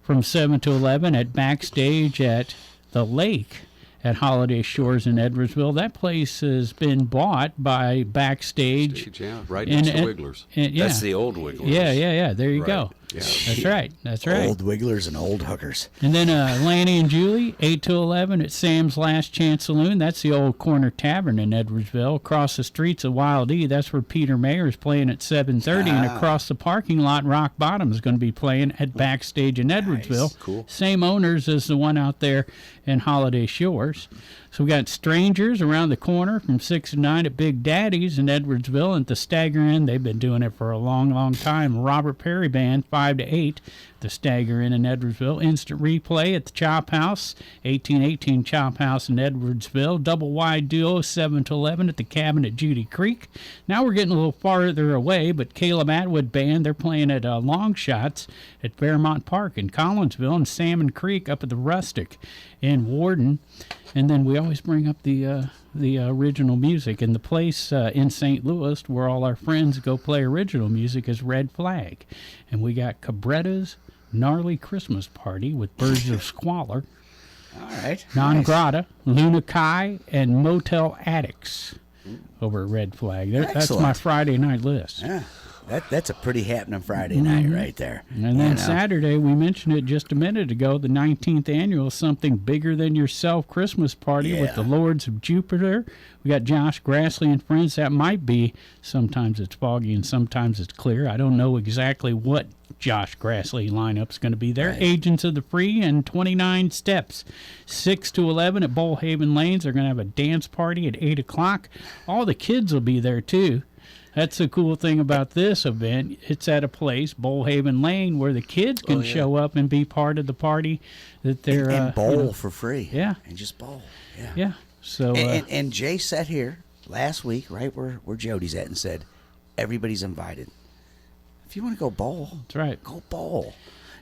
from 7 to 11 at Backstage at the Lake at Holiday Shores in Edwardsville. That place has been bought by Backstage. Right next to Wigglers. That's the old Wigglers. Yeah. There you go. Yeah. That's right. Old wigglers and old hookers. And then Lanny and Julie, 8 to 11 at Sam's Last Chance Saloon. That's the old corner tavern in Edwardsville. Across the streets of Wild E, that's where Peter Mayer is playing at 7:30. And across the parking lot, Rock Bottom is going to be playing at Backstage in Edwardsville. Cool. Same owners as the one out there in Holiday Shores. So we got Strangers around the corner from 6 to 9 at Big Daddy's in Edwardsville. And at the Stagger Inn, they've been doing it for a long, long time. Robert Perry Band, 5 to 8. The Stagger Inn in Edwardsville. Instant Replay at the Chop House, 1818 Chop House in Edwardsville. Double Wide Duo, 7 to 11 at the Cabin at Judy Creek. Now we're getting a little farther away, but Caleb Atwood Band, they're playing at Long Shots at Fairmont Park in Collinsville, and Salmon Creek up at the Rustic in Warden. And then we always bring up the original music. And the place in St. Louis where all our friends go play original music is Red Flag. And we got Cabretta's Gnarly Christmas Party with Birds of Squalor. All right. Non Nice. Grata, Luna Kai, and Motel Addicts over at Red Flag. That's Excellent. my Friday night list. Yeah. That's a pretty happening Friday night right there. And then Saturday, we mentioned it just a minute ago, the 19th annual Something Bigger Than Yourself Christmas Party with the Lords of Jupiter. We got Josh Grassley and friends. That might be, sometimes it's foggy and sometimes it's clear. I don't know exactly what Josh Grassley lineup's going to be there. Right. Agents of the Free and 29 Steps. 6 to 11 at Bullhaven Lanes. They're going to have a dance party at 8 o'clock. All the kids will be there, too. That's the cool thing about this event. It's at a place, Bullhaven Lane, where the kids can show up and be part of the party. That they're and bowl for free. Yeah, and just bowl. Yeah. Yeah. So and Jay sat here last week, right where Jody's at, and said, "Everybody's invited. If you want to go bowl, that's right. Go bowl.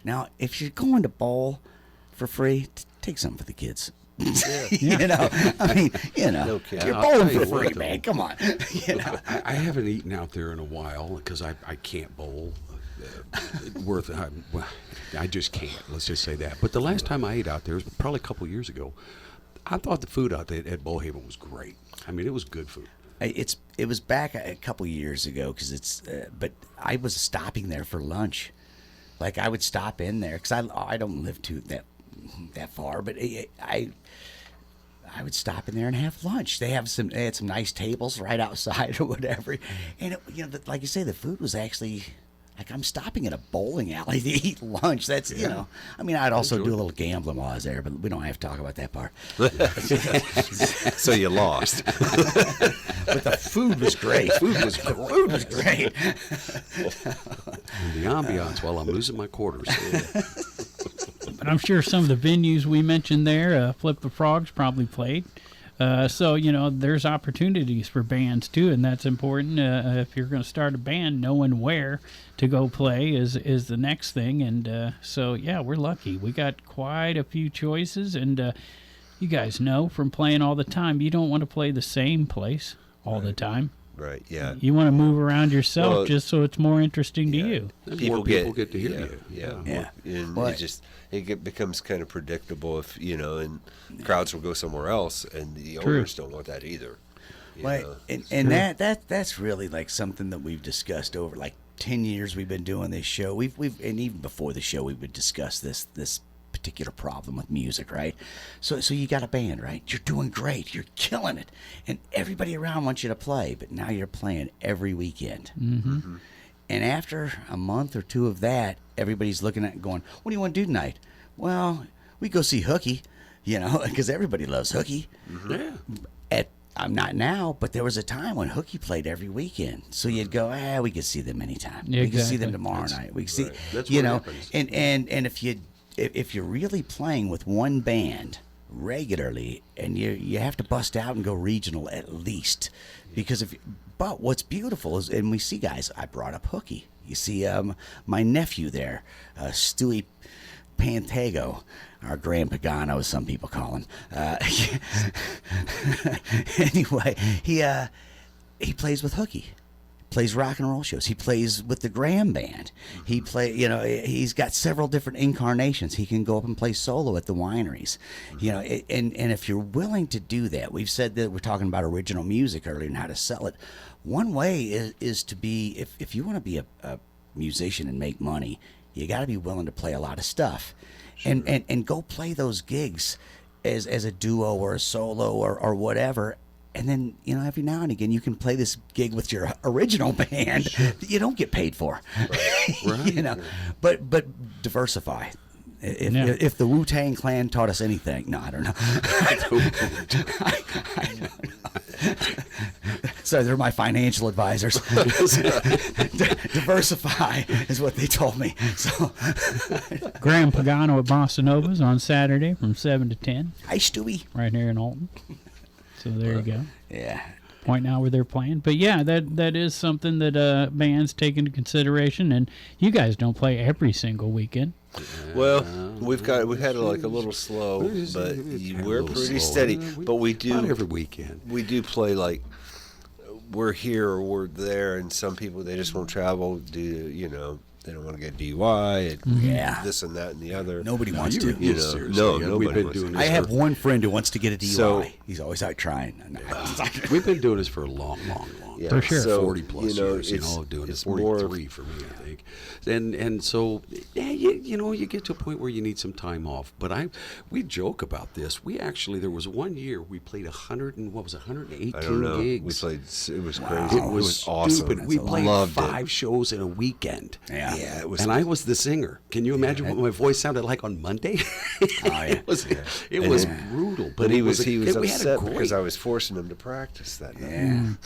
Now, if you're going to bowl for free, take something for the kids." You know, I mean, no you're bowling for free, man. Come on. I haven't eaten out there in a while because I can't bowl. I just can't. Let's just say that. But the last time I ate out there was probably a couple years ago. I thought the food out there at Bullhaven was great. I mean, it was good food. It was back a couple years ago because but I was stopping there for lunch. Like I would stop in there because I don't live that far, but I would stop in there and have lunch. They had some nice tables right outside or whatever, and like you say, the food was actually like I'm stopping at a bowling alley to eat lunch. That's I mean, I'd also do a little gambling while I was there, but we don't have to talk about that part. So you lost, but the food was great. Food was great. And the ambiance while I'm losing my quarters. But I'm sure some of the venues we mentioned there, Flip the Frogs probably played. So, there's opportunities for bands, too, and that's important. If you're going to start a band, knowing where to go play is the next thing. And so, we're lucky. We got quite a few choices, and you guys know from playing all the time, you don't want to play the same place all the time. Right, yeah. You want to move around yourself just so it's more interesting to you. People get to hear you. Yeah. And it becomes kind of predictable if, and crowds will go somewhere else, and the owners don't want that either. And that's really like something that we've discussed over like 10 years we've been doing this show. We've and even before the show we would discuss this particular problem with music, right? So you got a band, right? You're doing great. You're killing it. And everybody around wants you to play, but now you're playing every weekend. Mm-hmm. And after a month or two of that, everybody's looking at it going, what do you want to do tonight? Well, we go see Hooky, because everybody loves Hooky. Yeah. I'm not now, but there was a time when Hooky played every weekend. So you'd go, we could see them anytime. Yeah, we could see them tomorrow night. We could see, That's what happens. and if you're really playing with one band regularly, and you have to bust out and go regional at least, because but what's beautiful is, and we see guys, I brought up Hooky. You see, my nephew there, Stewie Pantago, or Grand Pagano, as some people call him. Anyway, he plays with Hooky. Plays rock and roll shows. He plays with the Graham Band. He he's got several different incarnations. He can go up and play solo at the wineries. And if you're willing to do that, we've said that we're talking about original music earlier and how to sell it. One way is to be, if you want to be a musician and make money, you got to be willing to play a lot of stuff, and go play those gigs as a duo or a solo or whatever. And then, every now and again, you can play this gig with your original band that you don't get paid for. Right. But diversify. If the Wu-Tang Clan taught us anything, no, I don't know. I don't know. So they're my financial advisors. Diversify is what they told me. So, Graham Pagano at Bossa Nova's on Saturday from 7 to 10. Hi, Stewie. Right here in Alton. So there you go. Yeah. Point out where they're playing. But yeah, that is something that bands take into consideration. And you guys don't play every single weekend. Well, we've had like a little slow, but we're pretty steady. But we do not every weekend. We do play like we're here or we're there, and some people they just won't travel. They don't want to get DUI and this and that and the other. Nobody wants to. Nobody wants to. I have one friend who wants to get a DUI. So, he's always out trying. We've been doing this for a long time. Yeah, for sure. So, 40 plus years, doing it 43 for me, I think. And so, you get to a point where you need some time off. But we joke about this. There was one year we played 118 I don't know. gigs. We played, it was crazy. It was awesome. Stupid. We played Loved 5 shows in a weekend. Yeah. It was. And I was the singer. Can you imagine what my voice sounded like on Monday? It was brutal. But he was we had a upset great- because I was forcing him to practice that night.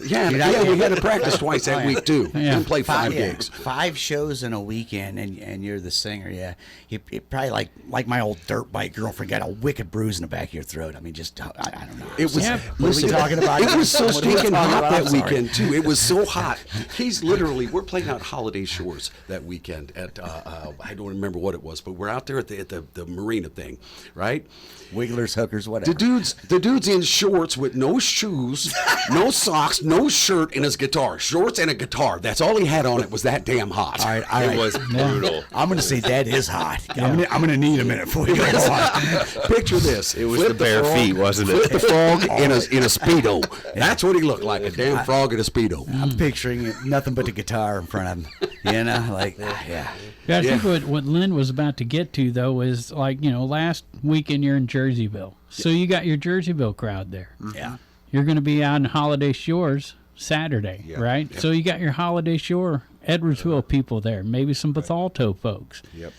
Yeah, we had to practice twice that week too. Yeah. Didn't play 5 gigs. 5 shows in a weekend, and you're the singer. Yeah, you probably like my old dirt bike girlfriend got a wicked bruise in the back of your throat. I mean, just I don't know. It was. Yeah. What are we talking about? It was so What are we stinking talking hot about? that I'm sorry. weekend too. It was so hot. We're playing out Holiday Shores that weekend at I don't remember what it was, but we're out there at the marina thing, right? Wigglers, hookers, whatever. The dude's in shorts with no shoes, no socks, no shirt, and his guitar. Shorts and a guitar. That's all he had on. It was that damn hot. All right. It was brutal. I'm going to say that is hot. I'm going to need a minute before you go on. Picture this. It was the bare feet, wasn't it? Flip the frog in a Speedo. That's what he looked like, a damn frog in a Speedo. I'm picturing nothing but the guitar in front of him. Yeah. Yeah, I think what Lynn was about to get to, though, is like, last weekend you're in Jerseyville. So you got your Jerseyville crowd there. Yeah. You're going to be out in Holiday Shores Saturday, right? Yep. So you got your Holiday Shore, Edwardsville people there, maybe some Bethalto folks. Yep.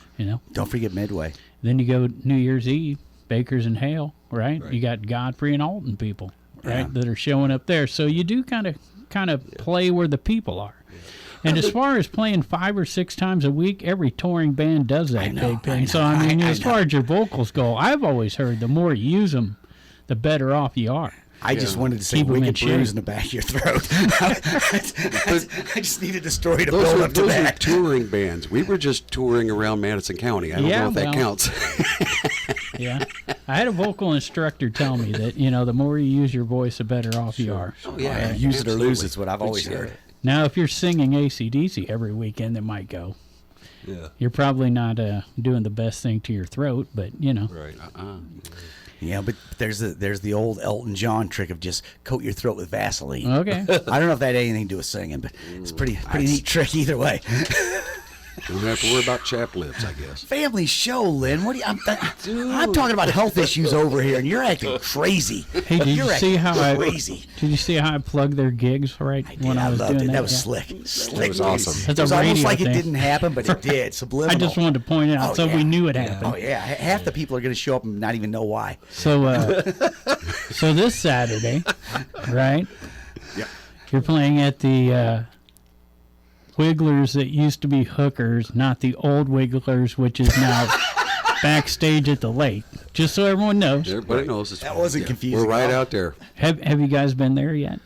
Don't forget Midway. Then you go New Year's Eve, Bakers and Hale, right? You got Godfrey and Alton people, right, that are showing up there. So you do kind of play where the people are. And as far as playing 5 or 6 times a week, every touring band does that big thing. So, I mean, as far as your vocals go, I've always heard the more you use them, the better off you are. I just wanted to say Keep 'em in wicked shape. bruise in the back of your throat. I just needed a story to Those build were up to that. touring bands. We were just touring around Madison County. I don't know if that counts. Yeah. I had a vocal instructor tell me that, the more you use your voice, the better off you are. Oh, yeah. Use it or lose absolutely. it's what I've always heard. Now, if you're singing AC/DC every weekend, it might go. Yeah. You're probably not doing the best thing to your throat, but, Right. Yeah, but there's the old Elton John trick of just coat your throat with Vaseline. Okay. I don't know if that had anything to do with singing, but it's pretty neat trick either way. Don't have to worry about chapped lips, I guess. Family show, Lynn. What do you? I'm talking about health issues over here, and you're acting crazy. Hey, did you You're see acting how crazy? Did you see how I plugged their gigs when I was loved doing it. That? That was Yeah. slick. That was awesome. That's It was a almost radio like thing. it didn't happen, but it did. Subliminal. I just wanted to point it out so we knew it happened. Oh yeah, half the people are going to show up and not even know why. So, so this Saturday, right? Yeah. You're playing at the Wigglers that used to be Hookers, not the old Wigglers, which is now backstage at the lake. Just so everyone knows. Everybody knows it's That wasn't confusing We're right at all. out there. Have you guys been there yet?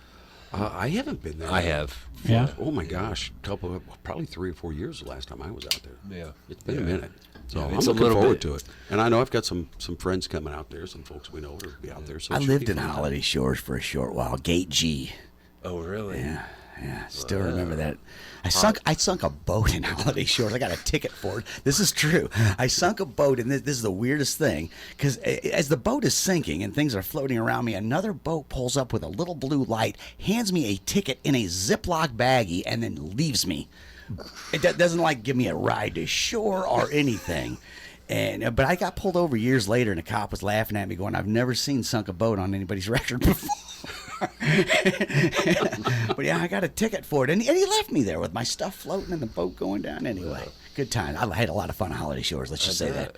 I haven't been there. I have. Yeah. Oh my gosh, probably 3 or 4 years the last time I was out there. Yeah. It's been a minute. So I'm it's a looking little forward bit- to it. And I know I've got some friends coming out there, some folks we know will be out there. So I it should lived be in fun. Holiday Shores for a short while. Gate G. Oh, really? Yeah. Still remember that. I sunk a boat in Holiday Shores. I got a ticket for it. This is true. I sunk a boat, and this is the weirdest thing, because as the boat is sinking and things are floating around me, another boat pulls up with a little blue light, hands me a ticket in a Ziploc baggie, and then leaves me It doesn't like give me a ride to shore or anything. And but I got pulled over years later, and a cop was laughing at me, going, "I've never seen sunk a boat on anybody's record before." But yeah, I got a ticket for it, and he left me there with my stuff floating and the boat going down. Anyway, good time. I had a lot of fun on Holiday Shores. Let's just say that.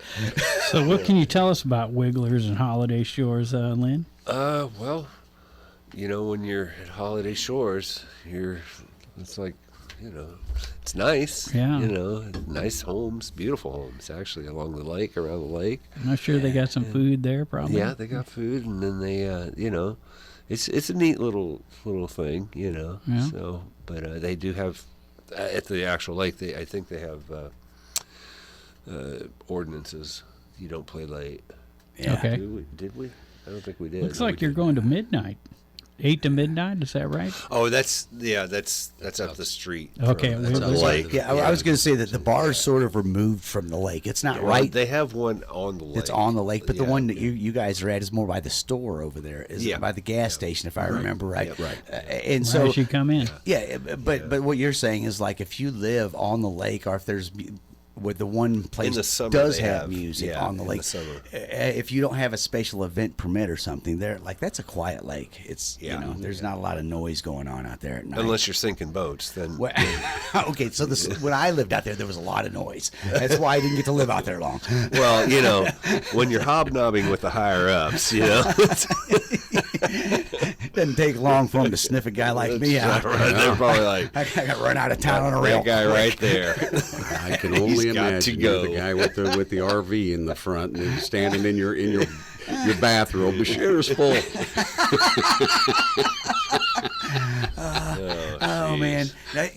So, what can you tell us about Wigglers and Holiday Shores, Lynn? Well, when you're at Holiday Shores, it's like, it's nice. Yeah. Nice homes, beautiful homes, actually, along the lake, around the lake. I'm not sure they got some food there, probably. Yeah, they got food, and then they, it's a neat little thing, Yeah. So, but they do have, at the actual lake, I think they have ordinances. You don't play late. Yeah. Okay. Did we? I don't think we did. Looks like you're going to midnight. 8 to midnight, is that right? Oh, that's up the street. Okay, That's on the Wigglers. lake. Yeah, I was going to say that the bar is sort of removed from the lake. It's not right. They have one on the lake. It's on the lake, but the Yeah, one that yeah. you guys are at is more by the store over there. Is Yeah. it by the gas station, if I remember right? Yeah, right. And Right so, as you come in. yeah, but what you're saying is like if you live on the lake, or if there's with the one place the summer does they have have, music yeah, on the in lake. the summer. If you don't have a special event permit or something, there like that's a quiet lake. It's there's not a lot of noise going on out there at night. Unless you're sinking boats, then Well, okay, so when I lived out there was a lot of noise. That's why I didn't get to live out there long. well, when you're hobnobbing with the higher ups, Doesn't take long for them to sniff a guy like me out. they're probably like, I got run out of town on a rail. that guy right there. I can only He's got to imagine go. you're the guy with the RV in the front and he's standing in your bathrobe. The shitter's full. Oh man, now,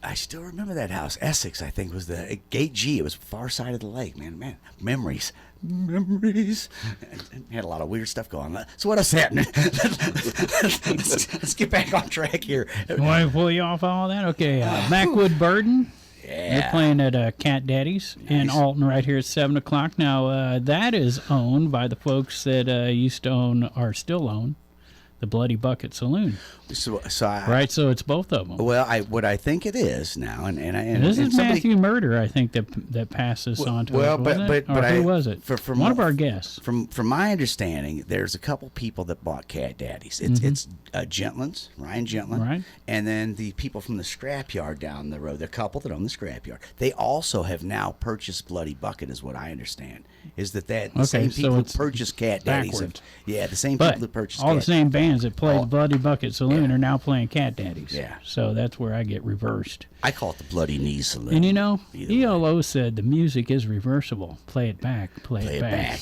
I still remember that house. Essex, I think, was the Gate G. It was far side of the lake. Man, memories. And had a lot of weird stuff going on. So what else happening? Let's get back on track here. Want to pull you off all that? Okay, Backwood Burden. They're playing at Cat Daddy's in Alton right here at 7 o'clock. Now, that is owned by the folks that used to own, or still own, the Bloody Bucket Saloon. So Right, so it's both of them. Well, what I think it is now, and This is somebody- Matthew Murder, I think, that passed this on to well, us, but- wasn't but- it? Or but who I- was it? from One of what- our guests. From my understanding, there's a couple people that bought Cat Daddies. It's Gentlin's, Ryan Gentlin, Right. and then the people from the scrapyard down the road. The couple that own the scrapyard. They also have now purchased Bloody Bucket, is what I understand. Is that the Okay, same so people who it's purchased Cat Daddies? backwards. The same But people that purchased all the Cat same bands that played All- Bloody Bucket Saloon Yeah. are now playing Cat Daddies. Yeah. So that's where I get reversed. I call it the Bloody Knee Saloon. And Either way. ELO said the music is reversible. Play it back. Play Play it it back.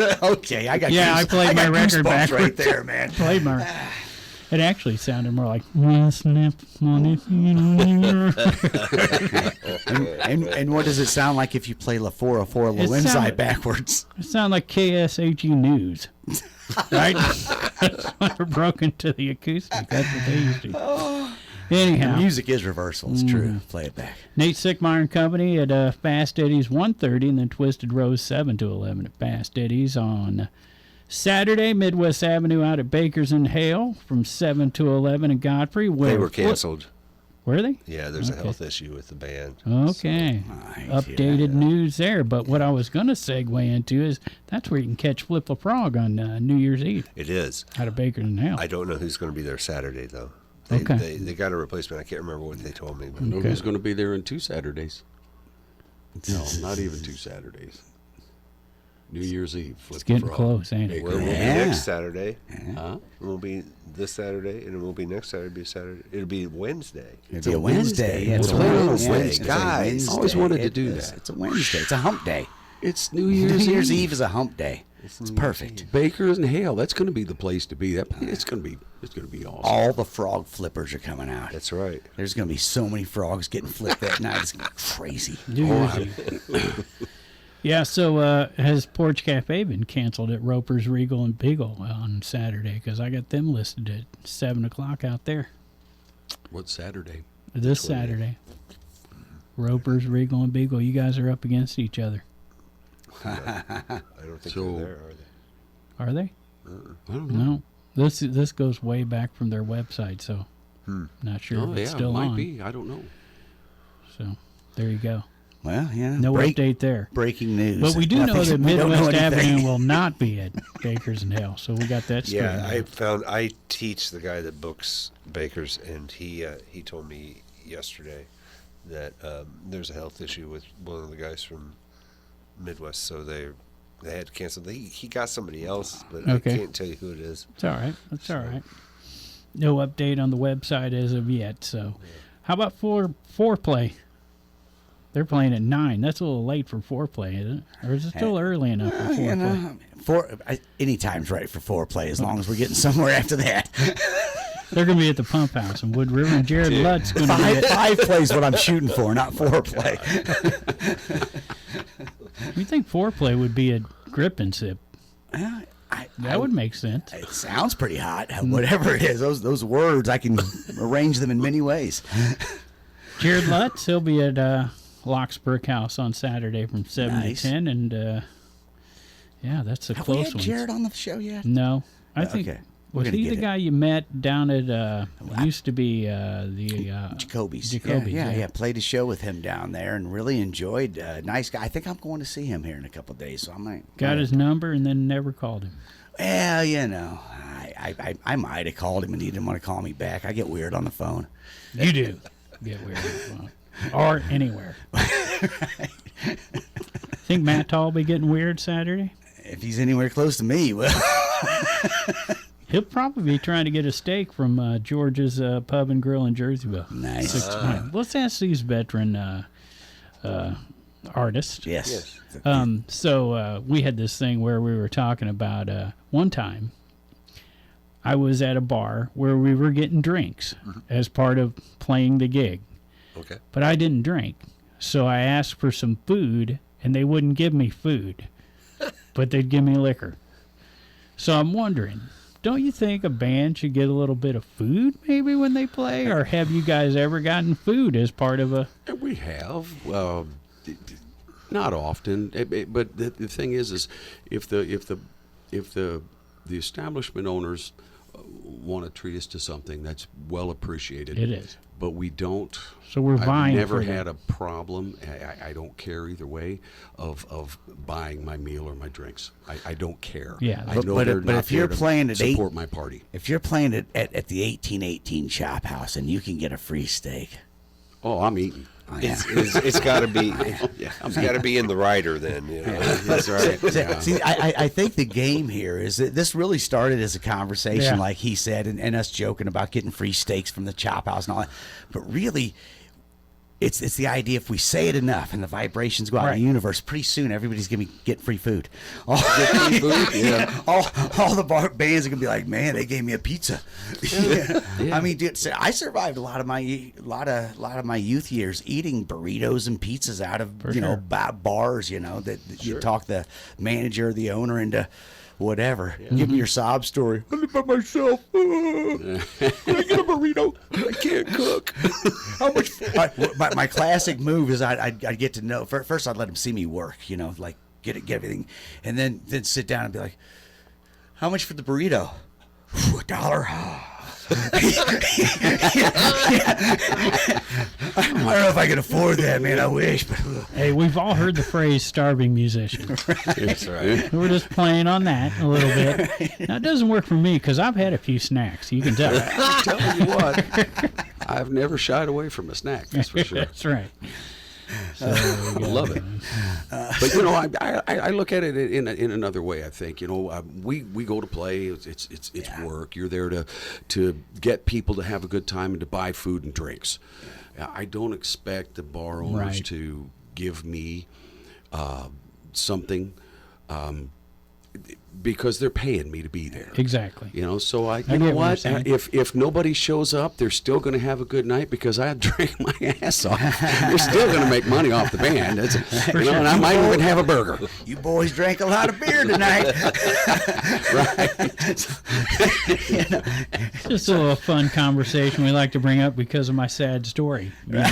back. Okay, I got Yeah, I played my record goosebumps backwards. right there, man. Played my. It actually sounded more like "One snap on it." And what does it sound like if you play La 404 It Loenzi sounded- backwards? It sounded like KSHE News, right? That's when it broke into the acoustic. That's what they used to. Anyhow, Music is reversal. It's true. Play it back. Nate Sickmeyer and Company at Fast Eddie's 1:30, and then Twisted Rose 7 to 11 at Fast Eddie's on Saturday. Midwest Avenue out at Baker's and Hale from 7 to 11 in Godfrey. They were canceled. Were they? Yeah, there's a Okay. health issue with the band. Okay. Nice, Updated yeah. news there. But what I was going to segue into is that's where you can catch Flip the Frog on New Year's Eve It is. out of Baker's and Hale. I don't know who's going to be there Saturday, though. Okay. They got a replacement. I can't remember what they told me. But I know who's going to be there in 2 Saturdays. No, not even 2 Saturdays. New Year's Eve. Flip It's getting the frog. close, ain't it? Well, it will be Yeah. next Saturday. Huh? It won't be this Saturday, and it won't be next Saturday. It'll be Wednesday. It'll be a Wednesday. Yeah, It's it's a a Wednesday. Wednesday. It's a Guys, Wednesday. always wanted to It do is. that. It's a Wednesday. It's a hump day. It's New New Year's Year's Eve is a hump day. It's perfect. Baker's and Hale. That's going to be the place to be. It's going to be awesome. All the frog flippers are coming out. That's right. There's going to be so many frogs getting flipped that night. It's crazy. New Year's Eve. Yeah, so has Porch Cafe been canceled at Roper's, Regal, and Beagle on Saturday? Because I got them listed at 7 o'clock out there What Saturday? this Saturday. Roper's, Regal, and Beagle. You guys are up against each other. I don't think So- they're there, are they? Are they? I don't know. No. This goes way back from their website, so Not sure Oh, if it's yeah, still it might on. be. I don't know. So there you go. Well, yeah. No update there. Breaking news. But we do know that We don't know Midwest anything. Avenue will not be at Bakers and Hale, so we got that straight. Yeah, I teach the guy that books bakers, and he told me yesterday that there's a health issue with one of the guys from Midwest, so they had to cancel. He got somebody else, but Okay. I can't tell you who it is. It's all right. That's all right. No update on the website as of yet. So, how about foreplay? They're playing at 9. That's a little late for foreplay, isn't it? Or is it still early enough for foreplay? Any time's right for foreplay as long as we're getting somewhere after that. They're going to be at the Pump House in Wood River, and Jared Lutt's going to be at... Five plays what I'm shooting for, not foreplay. You think foreplay would be a grip and sip? That would make sense. It sounds pretty hot. Whatever it is, those words, I can arrange them in many ways. Jared Lutz, he'll be at Laux Brickhouse on Saturday from 7 Nice. to 10, and yeah, that's a Have we close had one. Jared on the show yet? No, I think Okay. was gonna he get the it. guy you met down at used to be the Jacoby's. Jacoby's, Yeah. Played a show with him down there and really enjoyed. Nice guy. I think I'm going to see him here in a couple of days, so I might. got his number and then never called him. Well, you know, I might have called him and he didn't want to call me back. I get weird on the phone. You do get weird on the phone. Or anywhere. Think Matt Tall will be getting weird Saturday? If he's anywhere close to me, well. He'll probably be trying to get a steak from George's Pub and Grill in Jerseyville. Nice. 620. Let's ask these veteran artists. Yes. So we had this thing where we were talking about one time I was at a bar where we were getting drinks as part of playing the gig. Okay. But I didn't drink. So I asked for some food, and they wouldn't give me food, but they'd give me liquor. So I'm wondering, don't you think a band should get a little bit of food maybe when they play? Or have you guys ever gotten food as part of a... We have. Not often, but the thing is if the establishment owners want to treat us to something, that's well appreciated. It is. But we don't. So we're vying I've never for had that. a problem. I don't care either way of buying my meal or my drinks. I don't care. Yeah, I know but they're if not you're there to playing at support my party. If you're playing at the 1818 Chop House and you can get a free steak. Oh, I'm eating. It's got to be. It's got to be in the rider then. You know? That's right. Yeah. See, I think the game here is that this really started as a conversation, Yeah. like he said, and us joking about getting free steaks from the Chop House and all that. But really, it's the idea if we say it enough and the vibrations go out in the universe, pretty soon everybody's going to be getting free food. All the bands are going to be like, man, they gave me a pizza. Yeah. I mean, dude, I survived a lot of my youth years eating burritos and pizzas out of bars. You know that you talk the manager or the owner into whatever. Give me your sob story. I live by myself. Can I get a burrito? I can't cook. How much? My classic move is I'd get to know. First, I'd let them see me work. You know, like get everything, and then sit down and be like, how much for the burrito? $1. I don't know if I can afford that, man. I wish, but Hey, we've all heard the phrase starving musician. That's right. We're just playing on that a little bit. Now, it doesn't work for me because I've had a few snacks. You can tell. I'm telling you what, I've never shied away from a snack. That's for sure. That's right. So, I love it. But you know, I look at it in another way. I think we go to play. It's work. You're there to get people to have a good time and to buy food and drinks. I don't expect the bar owners to give me something because they're paying me to be there. Exactly. You know, so you get know what what? you're saying. If nobody shows up, they're still going to have a good night because I drank my ass off. They're still going to make money off the band. And I might even have a burger. you boys drank a lot of beer tonight. Just a little fun conversation we like to bring up because of my sad story. You know,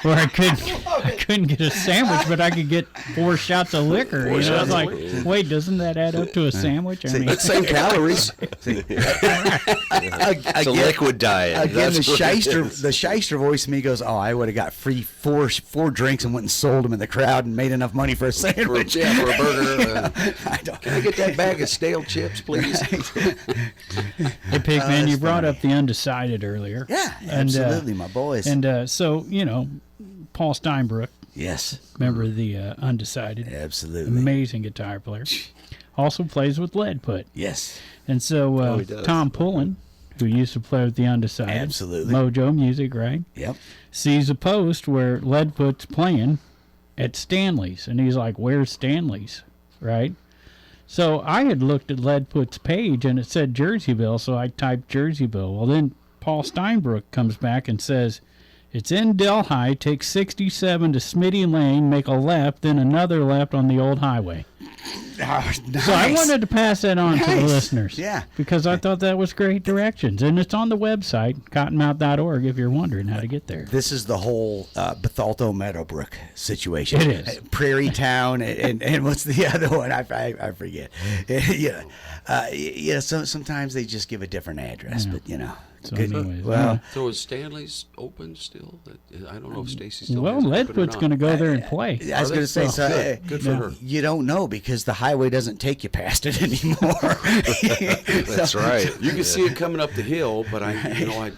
where I couldn't. I couldn't get a sandwich, but I could get 4 shots of liquor. You know, I was like, wait, doesn't that add up to a sandwich? I mean, That's same calories. It's a liquid diet. Again, That's what it is. the shyster voice in me goes, "Oh, I would have got free four drinks and went and sold them in the crowd and made enough money for a sandwich." For a burger. Can Can I get that bag of stale chips, please? Hey, Pigman, you brought up the Undecided earlier. Yeah, And, absolutely, my boys. And so, you know, Paul Steinbrook, yes, member of the Undecided, absolutely. amazing guitar player, also plays with Leadfoot. Yes, And so he does. Tom Pullen, who used to play with the Undecided, Absolutely. Mojo Music, right? yep. Sees a post where Leadfoot's playing at Stanley's, and he's like, "Where's Stanley's?" Right? So I had looked at Leadfoot's page, and it said Jerseyville, so I typed Jerseyville. Well, then Paul Steinbrook comes back and says, "It's in Delhi, take 67 to Smitty Lane, make a left, then another left on the old highway." Oh, nice. So I wanted to pass that on to the Nice. listeners. Yeah. Because I thought that was great directions. And it's on the website, cottonmouth.org, if you're wondering how to get there. This is the whole Bethalto Meadowbrook situation. It is. Prairie Town and what's the other one? I forget. Yeah. So sometimes they just give a different address, but you know. So good. anyways, Well, So is Stanley's open still? I don't know if Stacy's still well, has it open or Leadfoot's not. going to go there and play. I was Are going they? to say, Oh, so, good for her. You don't know because the highway doesn't take you past it anymore. That's right. You can see it coming up the hill, but I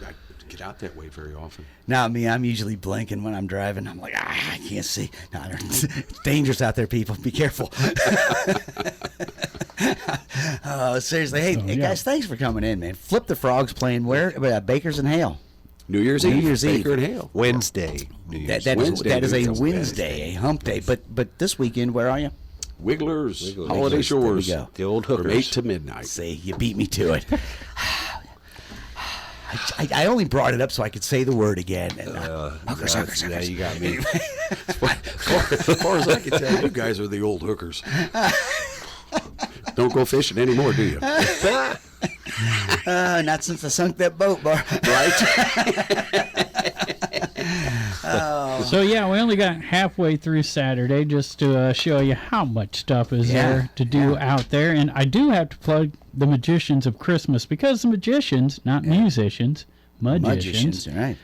get out that way very often. Now, me, I'm usually blinking when I'm driving. I'm like, I can't see. No, it's dangerous out there, people. Be careful. Seriously. Hey, yeah. guys, thanks for coming in, man. Flip the Frogs playing where? Baker's and Hale. New Year's New Eve. Year's Eve. Wednesday. and Hale. Wednesday. New Year's. That is Wednesday, a Wednesday. Wednesday, a hump day. But this weekend, where are you? Wigglers. Wigglers. Holiday Wigglers. There we Shores. go. The old From 8 hookers. to midnight. See, you beat me to it. I only brought it up so I could say the word again. And, hookers. Now you got me. As far as I can tell, you guys are the old hookers. Don't go fishing anymore, do you? not since I sunk that boat, bar. Right? So, yeah, we only got halfway through Saturday just to show you how much stuff is there to do out there. And I do have to plug the Magicians of Christmas because the magicians, not musicians, magicians, Right.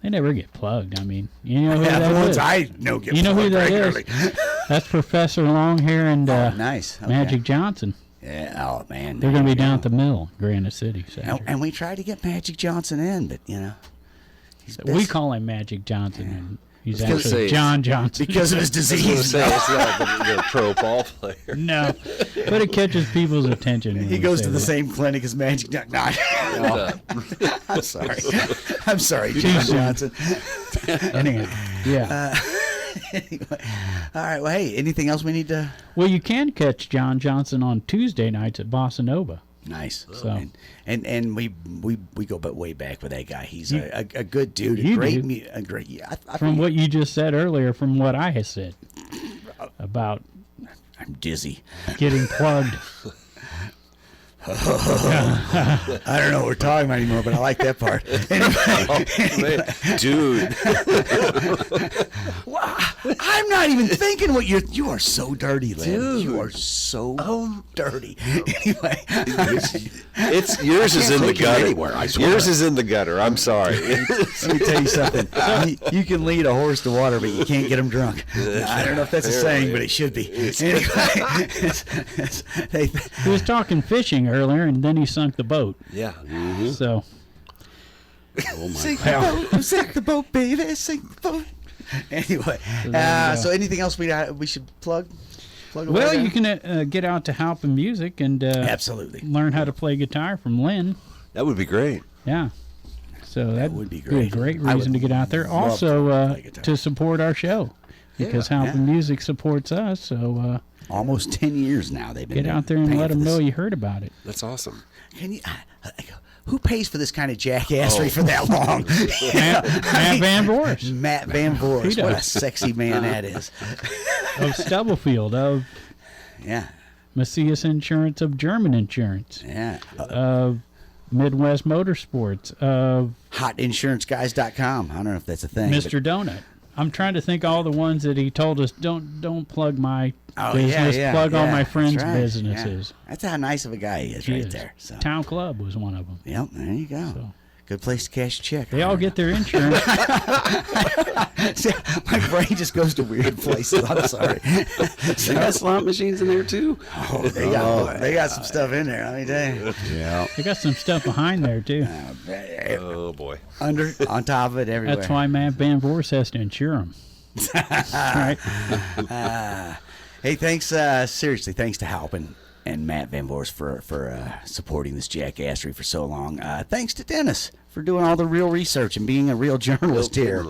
they never get plugged. I mean, you know who Yeah, the that ones is. I know get You know who plugged that is? regularly. That's Professor Longhair and Nice. Okay. Magic Johnson. Yeah. Oh man. They're going to be There down we at the mill, Granite City. go. Saturday. And we tried to get Magic Johnson in, but you know, he's We busy. call him Magic Johnson, and he's I was gonna actually say- John Johnson. because of his I was going to disease. say, it's not the pro ball player. No, but it catches people's attention. when He we goes say to the that. same clinic as Magic Johnson. No, I'm sorry. I'm sorry, Too John soon. Johnson. Anyhow, yeah. Anyway. All right. Well, hey, anything else we need to? Well, you can catch John Johnson on Tuesday nights at Bossa Nova. Nice. So- And we go way back with that guy. He's a good dude. You A do. great. Yeah. From what you just said earlier, from what I had said about I'm dizzy. getting plugged. I don't know what we're talking about anymore, but I like that part. Anyway, Dude. I'm not even thinking what you are so dirty, Lynn. Dude. You are so dirty. Anyway, It's yours is in the take him gutter. anywhere, I swear. Yours is in the gutter. I'm sorry. let me tell you something. You can lead a horse to water, but you can't get him drunk. I don't know if that's a saying, but it should be. Anyway, He was talking fishing earlier, and then he sunk the boat. Yeah. So Oh, my sink God. the boat, sink the boat, baby, sink the boat. Anyway, so anything else we should plug? Plug away well, there? you can get out to Halpin Music and Absolutely. learn how to play guitar from Lynn. That would be great. Yeah. So that would be a great. great I reason would to get out there. love Also, to play guitar. to support our show because Halpin Music supports us. So Almost 10 years now they've been get out there and paying let for them this. know you heard about it. That's awesome. Can you? Who pays for this kind of jackassery for that long? Matt Van Voorhis Matt Van He Voorhis. What a does. sexy man that is. of Stubblefield, of Yeah. Macias Insurance, of German Insurance, Yeah. of Midwest Motorsports, of HotInsuranceGuys.com. I don't know if that's a thing. Mr. Donut. I'm trying to think all the ones that he told us don't plug my business, plug all my friends' businesses. Yeah. That's how nice of a guy he is there. So. Town Club was one of them. Yep, there you go. So. Good place to cash a check. They all get their insurance. See, my brain just goes to weird places. I'm sorry. They got slot machines in there too. Oh, they got some stuff in there. Let me tell you. Yeah, they got some stuff behind there too. Oh boy, on top of it, everywhere. That's why Matt Van Voorhis has to insure them. Right. Hey, thanks. Seriously, thanks to Halpin and Matt Van Voorhis for supporting this jackassery for so long. Thanks to Dennis for doing all the real research and being a real journalist here.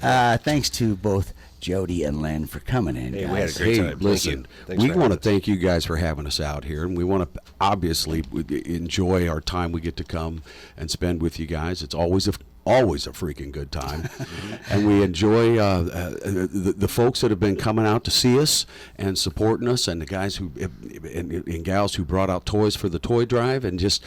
Thanks to both Jody and Len for coming in. Hey, guys. we had a great time. Listen, we want to thank you guys for having us out here, and we want to obviously enjoy our time we get to come and spend with you guys. It's always a freaking good time. And we enjoy the folks that have been coming out to see us and supporting us, and the guys who and gals who brought out toys for the toy drive, and just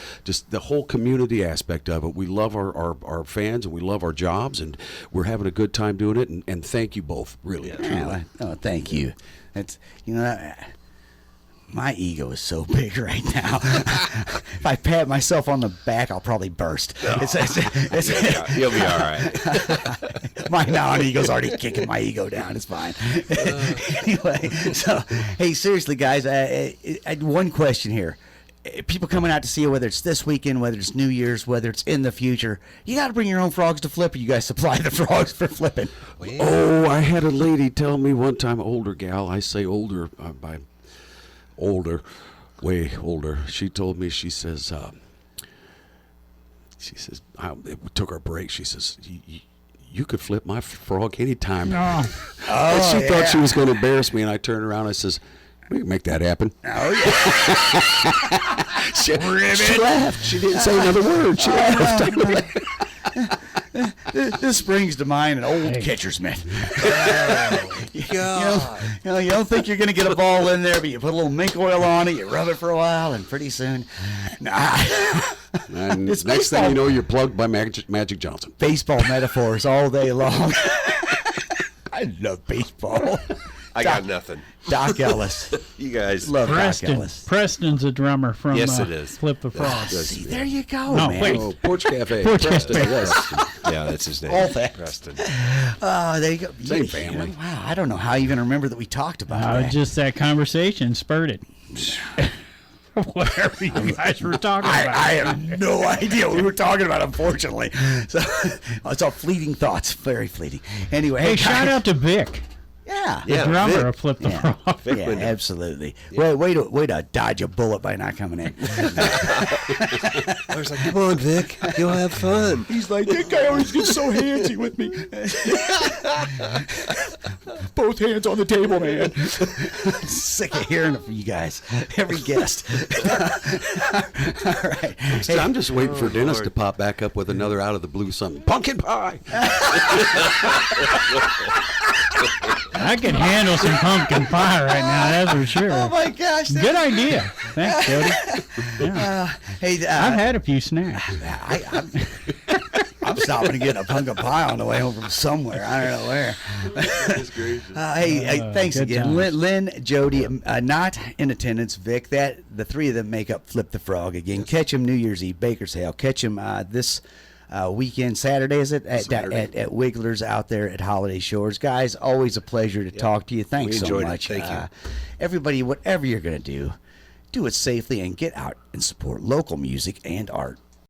the whole community aspect of it. We love our fans, and we love our jobs, and we're having a good time doing it, and thank you both, really. Thank you. It's my ego is so big right now. If I pat myself on the back, I'll probably burst. No. You'll be all right. My non-ego's already kicking my ego down. It's fine. Anyway, so, hey, seriously, guys, I had one question here. People coming out to see you, whether it's this weekend, whether it's New Year's, whether it's in the future, you got to bring your own frogs to flip, or you guys supply the frogs for flipping. Oh, I had a lady tell me one time, older gal, I say older by... way older. She told me, she says, it took her a break. She says, you could flip my frog anytime. No. And she thought she was going to embarrass me, and I turned around and I says, we can make that happen. Oh, yeah. she laughed. She didn't say another word. She laughed. This brings to mind an old catcher's mitt. You don't think you're going to get a ball in there, but you put a little mink oil on it, you rub it for a while, and pretty soon, and next thing you know, you're plugged by Magic Johnson. Baseball metaphors all day long. I love baseball. I got nothing. Doc Ellis. You guys love Preston. Doc Ellis. Preston's a drummer from Yes, it is. Flip the Frog. See, there you go, No, man. wait. Oh, Porch Cafe. Porch Preston, Cafe. yes. Yeah, that's his name. All that. Preston. Oh, there you go. Same family. Wow, I don't know how you even remember that we talked about that. Just that conversation spurred it. Whatever you guys were talking about. I have no idea what we were talking about, unfortunately. So it's all fleeting thoughts, very fleeting. Anyway, Hey, shout out to Vic, Yeah, the drummer of Flip the Frog. Yeah, absolutely. Yeah. Way to dodge a bullet by not coming in. I was like, come on, Vic, you'll have fun. He's like, that guy always gets so handsy with me. Both hands on the table, man. I'm sick of hearing it from you guys. Every guest. All right. Hey, I'm just waiting for Dennis to pop back up with another out of the blue something. Pumpkin pie. I can handle some pumpkin pie right now, that's for sure. Oh my gosh. Good idea. Thanks, Jody. Yeah. I've had a few snacks. I'm stopping to get a pumpkin pie on the way home from somewhere. I don't know where. Thanks again. Lynn, Jody, not in attendance. Vic, the three of them make up Flip the Frog again. Yes. Catch them New Year's Eve, Baker's Hale. Catch them this weekend, Saturday, is it? At Wiggler's out there at Holiday Shores. Guys, always a pleasure to talk to you. Thanks so much. Thank you. Everybody, whatever you're going to do it safely and get out and support local music and art.